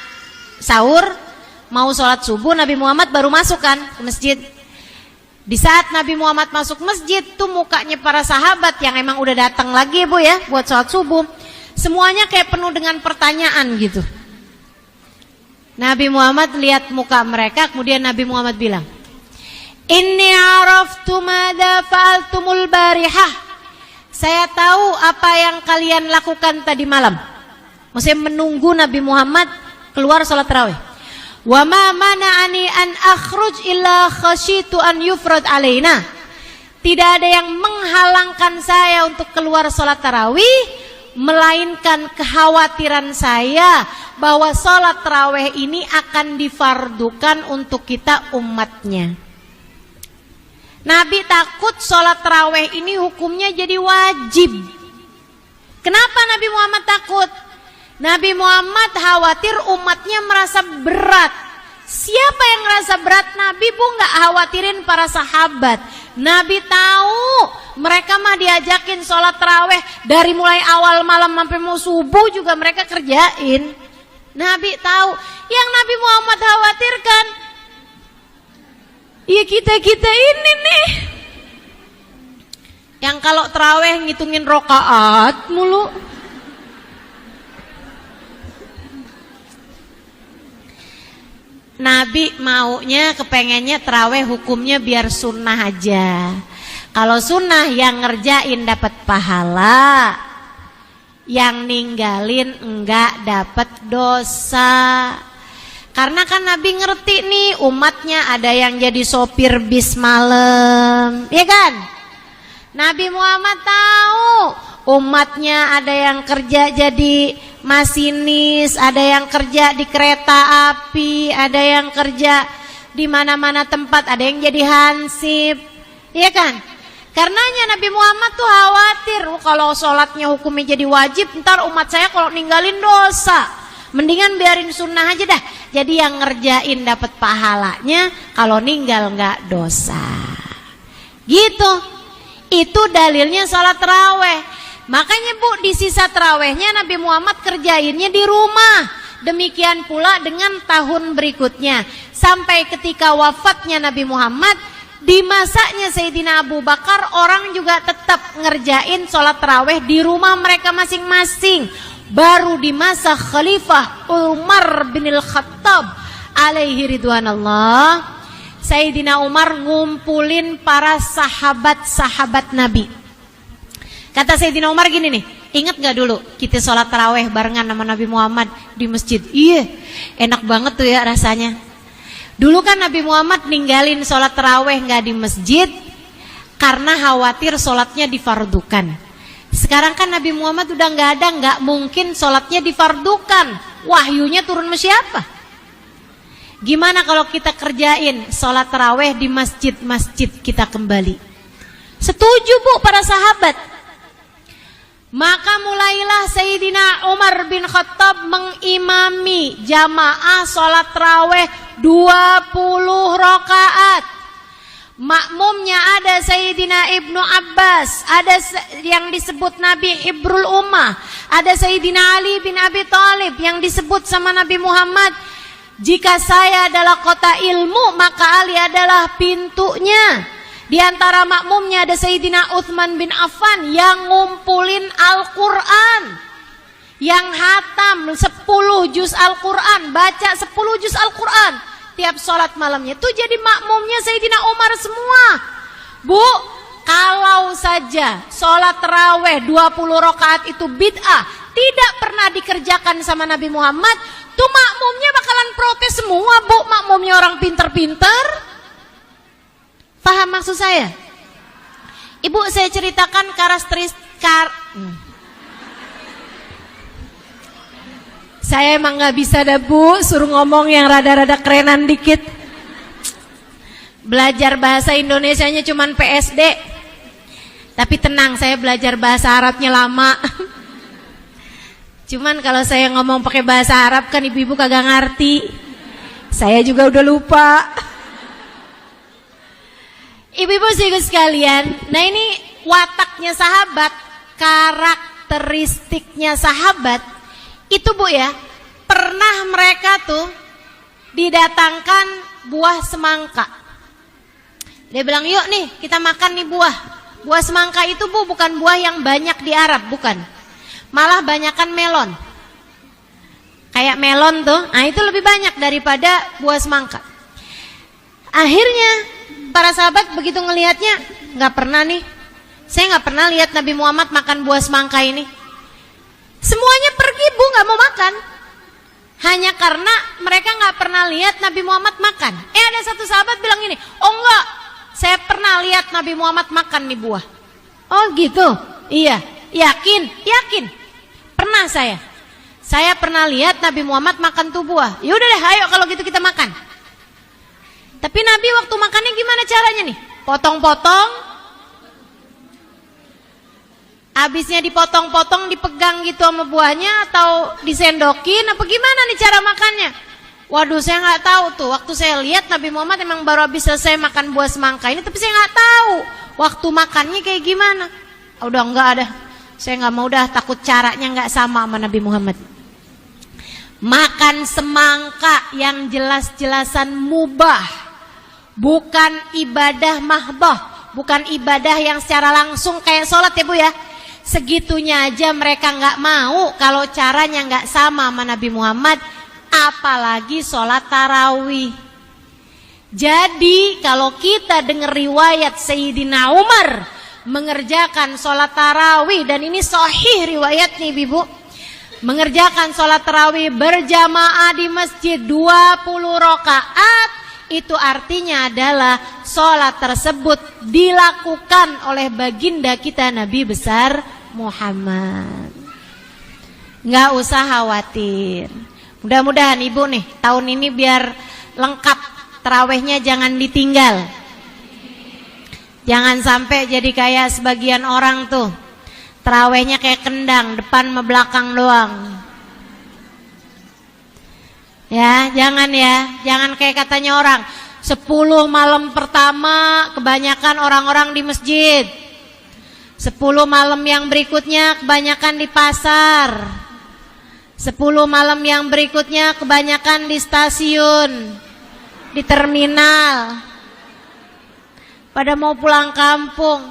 sahur, mau sholat subuh, Nabi Muhammad baru masuk kan ke masjid. Di saat Nabi Muhammad masuk masjid tuh mukanya para sahabat yang emang udah datang lagi Bu ya buat sholat subuh, semuanya kayak penuh dengan pertanyaan gitu. Nabi Muhammad lihat muka mereka, kemudian Nabi Muhammad bilang, "Inni araftu madza fa'altumul barihah." Saya tahu apa yang kalian lakukan tadi malam. Maksudnya menunggu Nabi Muhammad keluar sholat tarawih. "Wa ma mana'ani an akhruj illa khasyitu an yufrad alaina." Tidak ada yang menghalangkan saya untuk keluar sholat tarawih, melainkan kekhawatiran saya bahwa sholat tarawih ini akan difardukan untuk kita umatnya. Nabi takut sholat tarawih ini hukumnya jadi wajib. Kenapa Nabi Muhammad takut? Nabi Muhammad khawatir umatnya merasa berat. Siapa yang merasa berat? Nabi Bu nggak khawatirin para sahabat. Nabi tahu mereka mah diajakin sholat tarawih dari mulai awal malam sampai mau subuh juga mereka kerjain. Nabi tahu. Yang Nabi Muhammad khawatirkan, ya kita ini nih, yang kalau tarawih ngitungin rokaat mulu. Nabi maunya, kepengennya tarawih hukumnya biar sunnah aja. Kalau sunnah yang ngerjain dapat pahala, yang ninggalin enggak dapat dosa. Karena kan Nabi ngerti nih umatnya ada yang jadi sopir bis malam, ya kan? Nabi Muhammad tahu umatnya ada yang kerja jadi masinis, ada yang kerja di kereta api, ada yang kerja di mana-mana tempat, ada yang jadi hansip, ya kan? Karenanya Nabi Muhammad tuh khawatir kalau sholatnya hukumnya jadi wajib, ntar umat saya kalau ninggalin dosa. Mendingan biarin sunnah aja dah. Jadi yang ngerjain dapat pahalanya, kalau ninggal nggak dosa. Gitu. Itu dalilnya sholat taraweh. Makanya Bu, di sisa tarawehnya Nabi Muhammad kerjainnya di rumah. Demikian pula dengan tahun berikutnya. Sampai ketika wafatnya Nabi Muhammad, di masanya Sayyidina Abu Bakar, orang juga tetap ngerjain sholat taraweh di rumah mereka masing-masing. Baru di masa Khalifah Umar bin Al-Khattab alaihi ridwanallah, Sayyidina Umar ngumpulin para sahabat-sahabat Nabi. Kata Sayyidina Umar gini nih, ingat gak dulu kita sholat taraweh barengan sama Nabi Muhammad di masjid? Iya, enak banget tuh ya rasanya. Dulu kan Nabi Muhammad ninggalin sholat taraweh gak di masjid karena khawatir sholatnya difardukan. Sekarang kan Nabi Muhammad udah gak ada, gak mungkin sholatnya difardukan. Wahyunya turun sama siapa? Gimana kalau kita kerjain sholat taraweh di masjid-masjid kita kembali? Setuju Bu para sahabat. Maka mulailah Sayyidina Umar bin Khattab mengimami jamaah sholat taraweh 20 rakaat. Makmumnya ada Sayyidina Ibnu Abbas, ada yang disebut Nabi Hibrul Ummah, ada Sayyidina Ali bin Abi Thalib yang disebut sama Nabi Muhammad, jika saya adalah kota ilmu maka Ali adalah pintunya. Di antara makmumnya ada Sayyidina Utsman bin Affan yang ngumpulin Al-Quran, yang hatam 10 juz Al-Quran, baca 10 juz Al-Quran tiap sholat malamnya. Itu jadi makmumnya Sayyidina Umar semua. Bu, kalau saja sholat taraweh 20 rakaat itu bid'ah, tidak pernah dikerjakan sama Nabi Muhammad, tuh makmumnya bakalan protes semua Bu, makmumnya orang pinter-pinter. Paham maksud saya? Ibu, saya ceritakan saya emang gak bisa dah Bu, suruh ngomong yang rada-rada kerenan dikit. Belajar bahasa Indonesianya cuman PSD. Tapi tenang, saya belajar bahasa Arabnya lama. Cuman kalau saya ngomong pakai bahasa Arab kan ibu-ibu kagak ngerti. Saya juga udah lupa. Ibu-ibu sekalian, nah ini wataknya sahabat, karakteristiknya sahabat, itu Bu ya, pernah mereka tuh didatangkan buah semangka. Dia bilang, yuk nih kita makan nih buah. Buah semangka itu Bu bukan buah yang banyak di Arab, bukan. Malah banyakan melon. Kayak melon tuh, nah itu lebih banyak daripada buah semangka. Akhirnya para sahabat begitu ngelihatnya, nggak pernah nih, saya nggak pernah lihat Nabi Muhammad makan buah semangka ini. Semuanya pergi Bu, nggak mau makan, hanya karena mereka nggak pernah lihat Nabi Muhammad makan. Ada satu sahabat bilang gini, oh enggak, saya pernah lihat Nabi Muhammad makan nih buah. Oh gitu, iya, yakin, pernah saya pernah lihat Nabi Muhammad makan tuh buah. Yaudah deh, ayo kalau gitu kita makan. Tapi Nabi waktu makannya gimana caranya nih? Potong-potong, habisnya dipotong-potong, dipegang gitu sama buahnya, atau disendokin, apa gimana nih cara makannya? Waduh, saya nggak tahu tuh. Waktu saya lihat Nabi Muhammad emang baru habis selesai makan buah semangka ini, tapi saya nggak tahu waktu makannya kayak gimana. Udah nggak ada, saya nggak mau, dah takut caranya nggak sama Nabi Muhammad. Makan semangka yang jelas-jelasan mubah, bukan ibadah mahdoh, bukan ibadah yang secara langsung kayak sholat ya Bu ya. Segitunya aja mereka nggak mau kalau caranya nggak sama sama Nabi Muhammad, apalagi sholat tarawih. Jadi kalau kita dengar riwayat Sayyidina Umar mengerjakan sholat tarawih, dan ini sahih riwayatnya Ibu, mengerjakan sholat tarawih berjamaah di masjid 20 rakaat, itu artinya adalah sholat tersebut dilakukan oleh baginda kita Nabi besar Muhammad. Nggak usah khawatir. Mudah-mudahan Ibu nih tahun ini biar lengkap tarawihnya, jangan ditinggal. Jangan sampai jadi kayak sebagian orang tuh, tarawihnya kayak kendang, depan sama belakang doang. Ya, jangan kayak katanya orang 10 malam pertama kebanyakan orang-orang di masjid, 10 malam yang berikutnya kebanyakan di pasar, 10 malam yang berikutnya kebanyakan di stasiun, di terminal. Pada mau pulang kampung,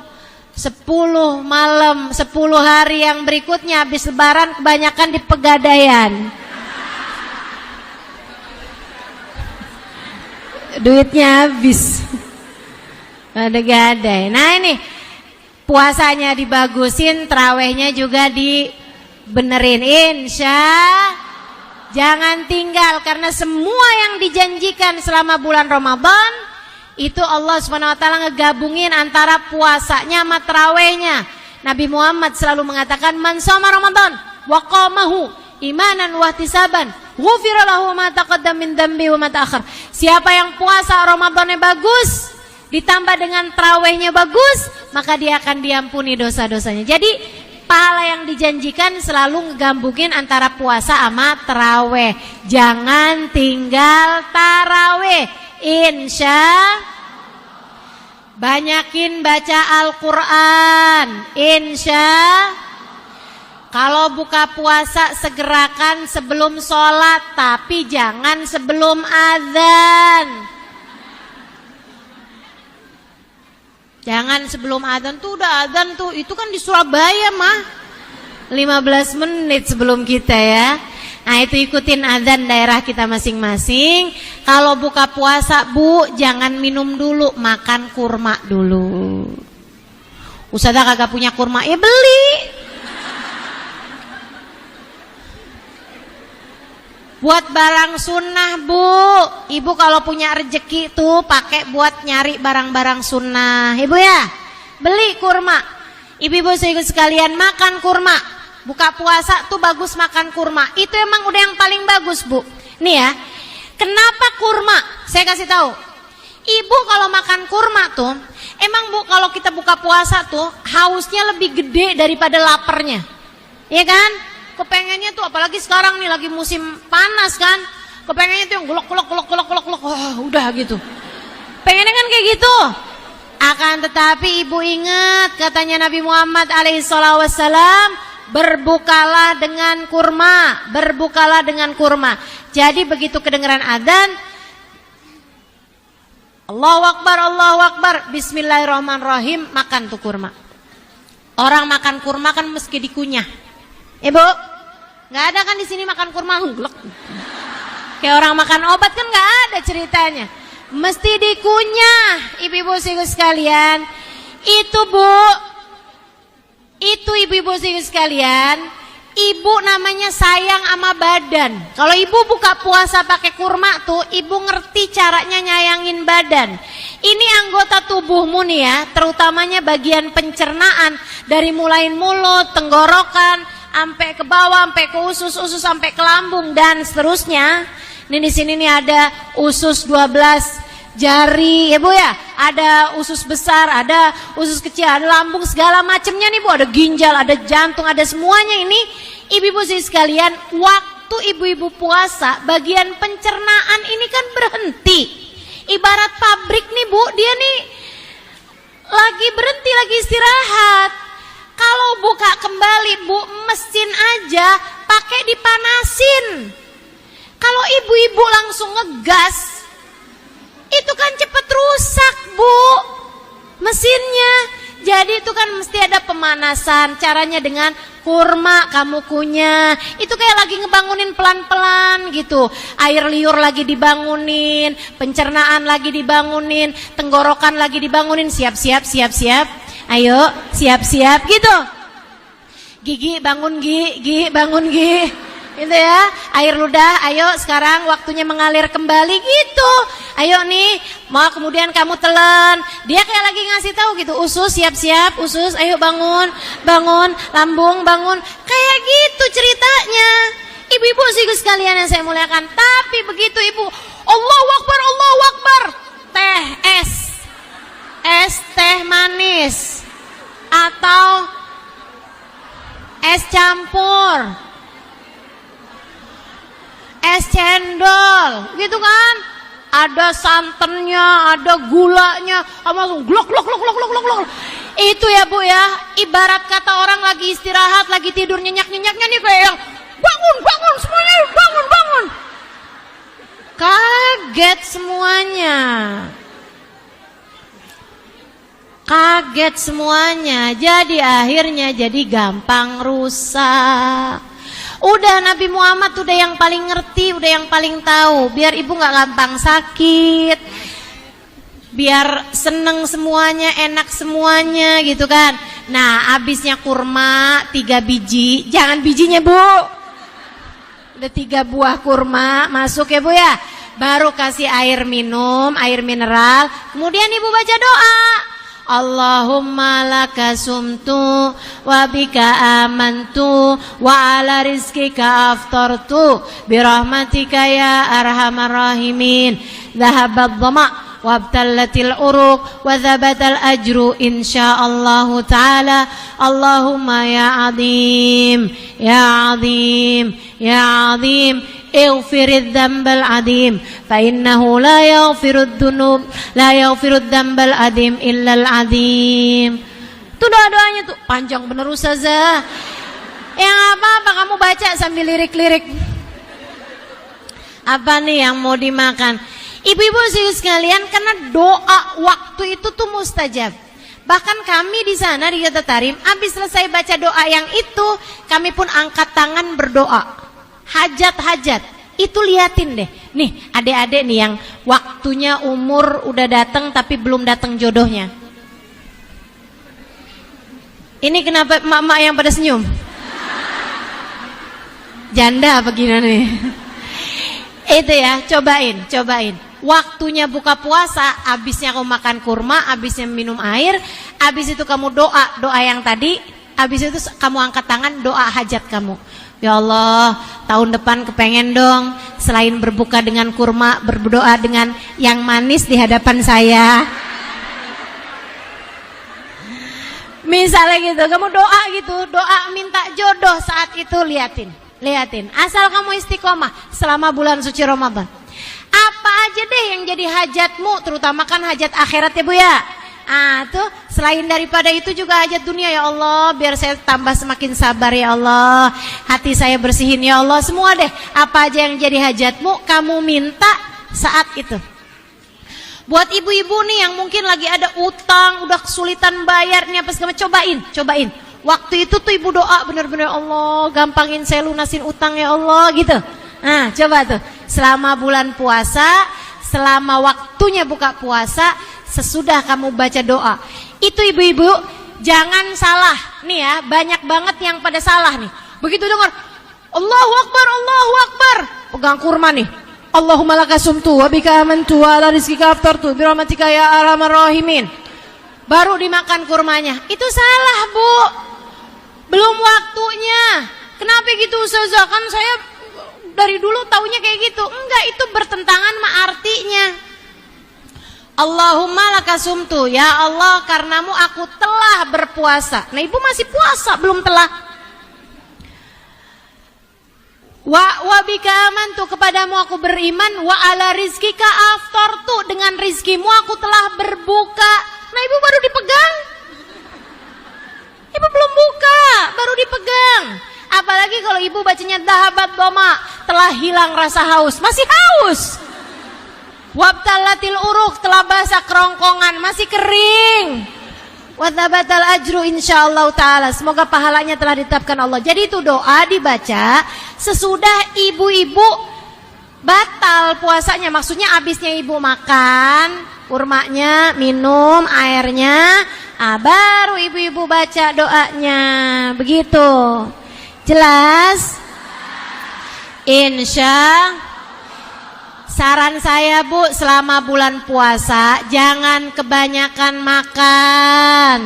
10 malam, 10 hari yang berikutnya habis lebaran kebanyakan di Pegadaian. Duitnya habis. Ada gadai. Nah ini puasanya dibagusin, terawihnya juga dibenerin. Insya jangan tinggal, karena semua yang dijanjikan selama bulan Ramadan itu Allah SWT ngegabungin antara puasanya sama terawihnya. Nabi Muhammad selalu mengatakan, man shoma Ramadan wa qamahu imanan wa ihtisaban ghufira lahu ma taqaddam min dzambi wa ma ta'akhkhar. Siapa yang puasa Ramadannya bagus ditambah dengan tarawihnya bagus, maka dia akan diampuni dosa-dosanya. Jadi pahala yang dijanjikan selalu ngegambungin antara puasa sama tarawih. Jangan tinggal tarawih. Insya banyakin baca Al-Quran. Insya kalau buka puasa segerakan sebelum sholat, tapi jangan sebelum azan. Jangan sebelum azan tuh, udah azan tuh, itu kan di Surabaya mah 15 menit sebelum kita ya. Nah itu ikutin azan daerah kita masing-masing. Kalau buka puasa Bu, jangan minum dulu, makan kurma dulu. Ustazah kagak punya kurma, ya beli. Buat barang sunnah Bu, ibu kalau punya rezeki tuh pakai buat nyari barang-barang sunnah, ibu ya. Beli kurma, ibu-ibu sekalian makan kurma. Buka puasa tuh bagus makan kurma, itu emang udah yang paling bagus Bu. Nih ya, kenapa kurma? Saya kasih tahu. Ibu kalau makan kurma tuh, emang Bu kalau kita buka puasa tuh hausnya lebih gede daripada laparnya, iya kan? Kepengennya tuh apalagi sekarang nih lagi musim panas kan, kepengennya tuh yang golok, wah udah gitu. Pengennya kan kayak gitu. Akan tetapi ibu ingat katanya Nabi Muhammad SAW, berbukalah dengan kurma, berbukalah dengan kurma. Jadi begitu kedengaran adzan, Allahu Akbar, Bismillahirrahmanirrahim, makan tuh kurma. Orang makan kurma kan meski dikunyah. Ibu, nggak ada kan di sini makan kurma glek. Kayak orang makan obat kan nggak ada ceritanya. Mesti dikunyah, ibu-ibu sekalian. Itu Bu, itu ibu-ibu sekalian. Ibu namanya sayang sama badan. Kalau ibu buka puasa pakai kurma tuh, ibu ngerti caranya nyayangin badan. Ini anggota tubuhmu nih ya, terutamanya bagian pencernaan, dari mulai mulut, tenggorokan, sampai ke bawah, sampai ke usus sampai ke lambung dan seterusnya. Ini di sini nih ada usus 12 jari ya Bu ya. Ada usus besar, ada usus kecil, ada lambung, segala macamnya nih Bu. Ada ginjal, ada jantung, ada semuanya ini. Ibu-ibu sekalian, waktu ibu-ibu puasa, bagian pencernaan ini kan berhenti. Ibarat pabrik nih Bu, dia nih lagi berhenti, lagi istirahat. Kalau buka kembali Bu, mesin aja pakai dipanasin. Kalau ibu-ibu langsung ngegas, itu kan cepet rusak Bu mesinnya. Jadi itu kan mesti ada pemanasan. Caranya dengan kurma kamu kunyah. Itu kayak lagi ngebangunin pelan-pelan gitu. Air liur lagi dibangunin, pencernaan lagi dibangunin, tenggorokan lagi dibangunin. Siap-siap. Ayo, siap-siap gitu. Gigi bangun, Gi bangun, Gi. Gitu ya. Air ludah, ayo sekarang waktunya mengalir kembali gitu. Ayo nih, mau kemudian kamu telan. Dia kayak lagi ngasih tahu gitu. Usus siap-siap, usus ayo bangun, lambung bangun. Kayak gitu ceritanya. Ibu-ibu sekalian yang saya muliakan. Tapi begitu ibu, Allahu Akbar. Es teh manis atau es cendol, gitu kan? Ada santannya, ada gulanya, langsung glok glok glok glok glok glok. Itu ya Bu ya, ibarat kata orang lagi istirahat, lagi tidur nyenyak-nyenyaknya nih kayak yang bangun bangun semuanya, bangun bangun. Kaget semuanya. Kaget semuanya, jadi akhirnya jadi gampang rusak. Udah Nabi Muhammad udah yang paling ngerti, udah yang paling tahu, biar ibu gak gampang sakit, biar seneng semuanya, enak semuanya gitu kan. Nah habisnya kurma 3 biji, jangan bijinya Bu, udah 3 buah kurma masuk ya Bu ya, baru kasih air minum, air mineral, kemudian ibu baca doa. Allahumma laka sumtu wa bika amantu wa ala rizkika aftartu birahmatika ya arhamar rahimin. Dhahabat dhama wa abtallatil uruq wa dhabatal ajru insyaallah ta'ala. Allahumma ya azim ya azim ya azim اغفر الذنب العظيم فإنه لا يغفر الذنوب لا يغفر الذنب العظيم إلا العظيم. Itu doa-doanya tuh panjang bener Ustazah. Yang apa kamu baca sambil lirik-lirik. Apa nih yang mau dimakan? Ibu-ibu sekalian, karena doa waktu itu tuh mustajab. Bahkan kami di sana di Kota Tarim, habis selesai baca doa yang itu, kami pun angkat tangan berdoa. Hajat-hajat itu liatin deh. Nih adik-adik nih yang waktunya umur udah datang tapi belum datang jodohnya. Ini kenapa emak-emak yang pada senyum? Janda apa gimana nih? Itu ya, cobain. Waktunya buka puasa, habisnya kamu makan kurma, habisnya minum air, habis itu kamu doa yang tadi, habis itu kamu angkat tangan doa hajat kamu. Ya Allah, tahun depan kepengen dong selain berbuka dengan kurma, berdoa dengan yang manis di hadapan saya. Misalnya gitu, kamu doa gitu, doa minta jodoh saat itu, liatin. Asal kamu istiqomah selama bulan suci Ramadan. Apa aja deh yang jadi hajatmu, terutama kan hajat akhirat ya Bu ya. Tuh selain daripada itu juga hajat dunia, ya Allah biar saya tambah semakin sabar ya Allah, hati saya bersihin ya Allah, semua deh apa aja yang jadi hajatmu kamu minta saat itu. Buat ibu-ibu nih yang mungkin lagi ada utang, udah kesulitan bayarnya apa segala, cobain waktu itu tuh ibu doa bener-bener, Allah gampangin saya lunasin utang ya Allah gitu. Nah coba tuh selama bulan puasa, selama waktunya buka puasa, sesudah kamu baca doa itu ibu-ibu jangan salah nih ya, banyak banget yang pada salah nih. Begitu dengar Allahu Akbar, pegang kurma nih, Allahumma laka sumtu wa bika amantu wa ala rizkika aftartu birahmatika ya arhamar rahimin, baru dimakan kurmanya. Itu salah Bu, belum waktunya. Kenapa gitu Ustazah? Kan saya dari dulu taunya kayak gitu. Enggak, itu bertentangan sama artinya. Allahumma laka sumtu, ya Allah karenamu aku telah berpuasa. Nah ibu masih puasa, belum telah. Wa bika amantu, kepadamu aku beriman, wa ala rizkika aftartu, dengan rizkimu aku telah berbuka. Nah ibu baru dipegang, ibu belum buka, baru dipegang. Apalagi kalau ibu bacanya dhahabat dhama, telah hilang rasa haus, masih haus. Wabtallatil uruq, telah basah kerongkongan, masih kering. Wadzabatal ajru insyaallah ta'ala, semoga pahalanya telah ditetapkan Allah. Jadi itu doa dibaca sesudah ibu-ibu batal puasanya, maksudnya abisnya ibu makan kurmanya, minum airnya, baru ibu-ibu baca doanya. Begitu, jelas? Saran saya Bu, selama bulan puasa jangan kebanyakan makan,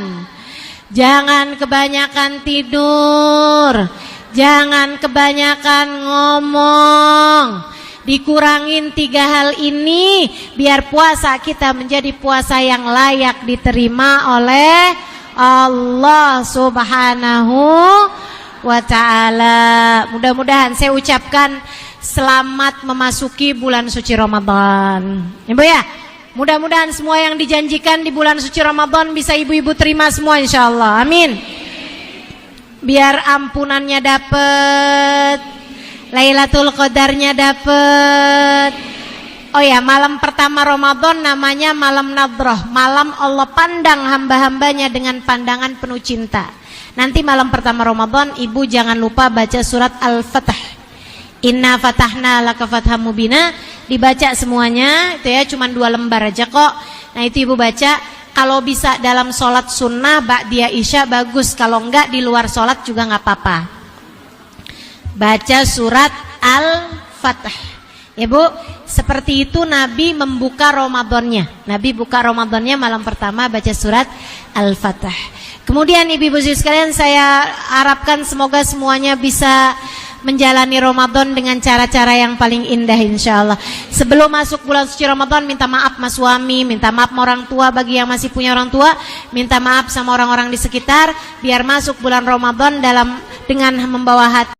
jangan kebanyakan tidur, jangan kebanyakan ngomong. Dikurangin 3 hal ini biar puasa kita menjadi puasa yang layak diterima oleh Allah Subhanahu wa ta'ala. Mudah-mudahan saya ucapkan selamat memasuki bulan suci Ramadan. Ibu ya, mudah-mudahan semua yang dijanjikan di bulan suci Ramadan bisa ibu-ibu terima semua insyaallah. Amin. Biar ampunannya dapet, Lailatul Qadarnya dapet. Oh ya, malam pertama Ramadan namanya malam Nadhrah. Malam Allah pandang hamba-hambanya dengan pandangan penuh cinta. Nanti malam pertama Ramadan ibu jangan lupa baca surat Al-Fatah. Inna fatahna laka fatham mubina. Dibaca semuanya, itu ya, cuman 2 lembar aja kok. Nah itu ibu baca. Kalau bisa dalam sholat sunnah ba'diyah isya bagus. Kalau enggak di luar sholat juga enggak apa-apa. Baca surat Al-Fatah. Ya bu, seperti itu Nabi membuka Ramadannya. Nabi buka Ramadannya malam pertama baca surat Al-Fatah. Kemudian ibu-ibu sekalian, saya harapkan semoga semuanya bisa menjalani Ramadan dengan cara-cara yang paling indah insyaallah. Sebelum masuk bulan suci Ramadan, minta maaf sama suami, minta maaf sama orang tua bagi yang masih punya orang tua, minta maaf sama orang-orang di sekitar, biar masuk bulan Ramadan dengan membawa hati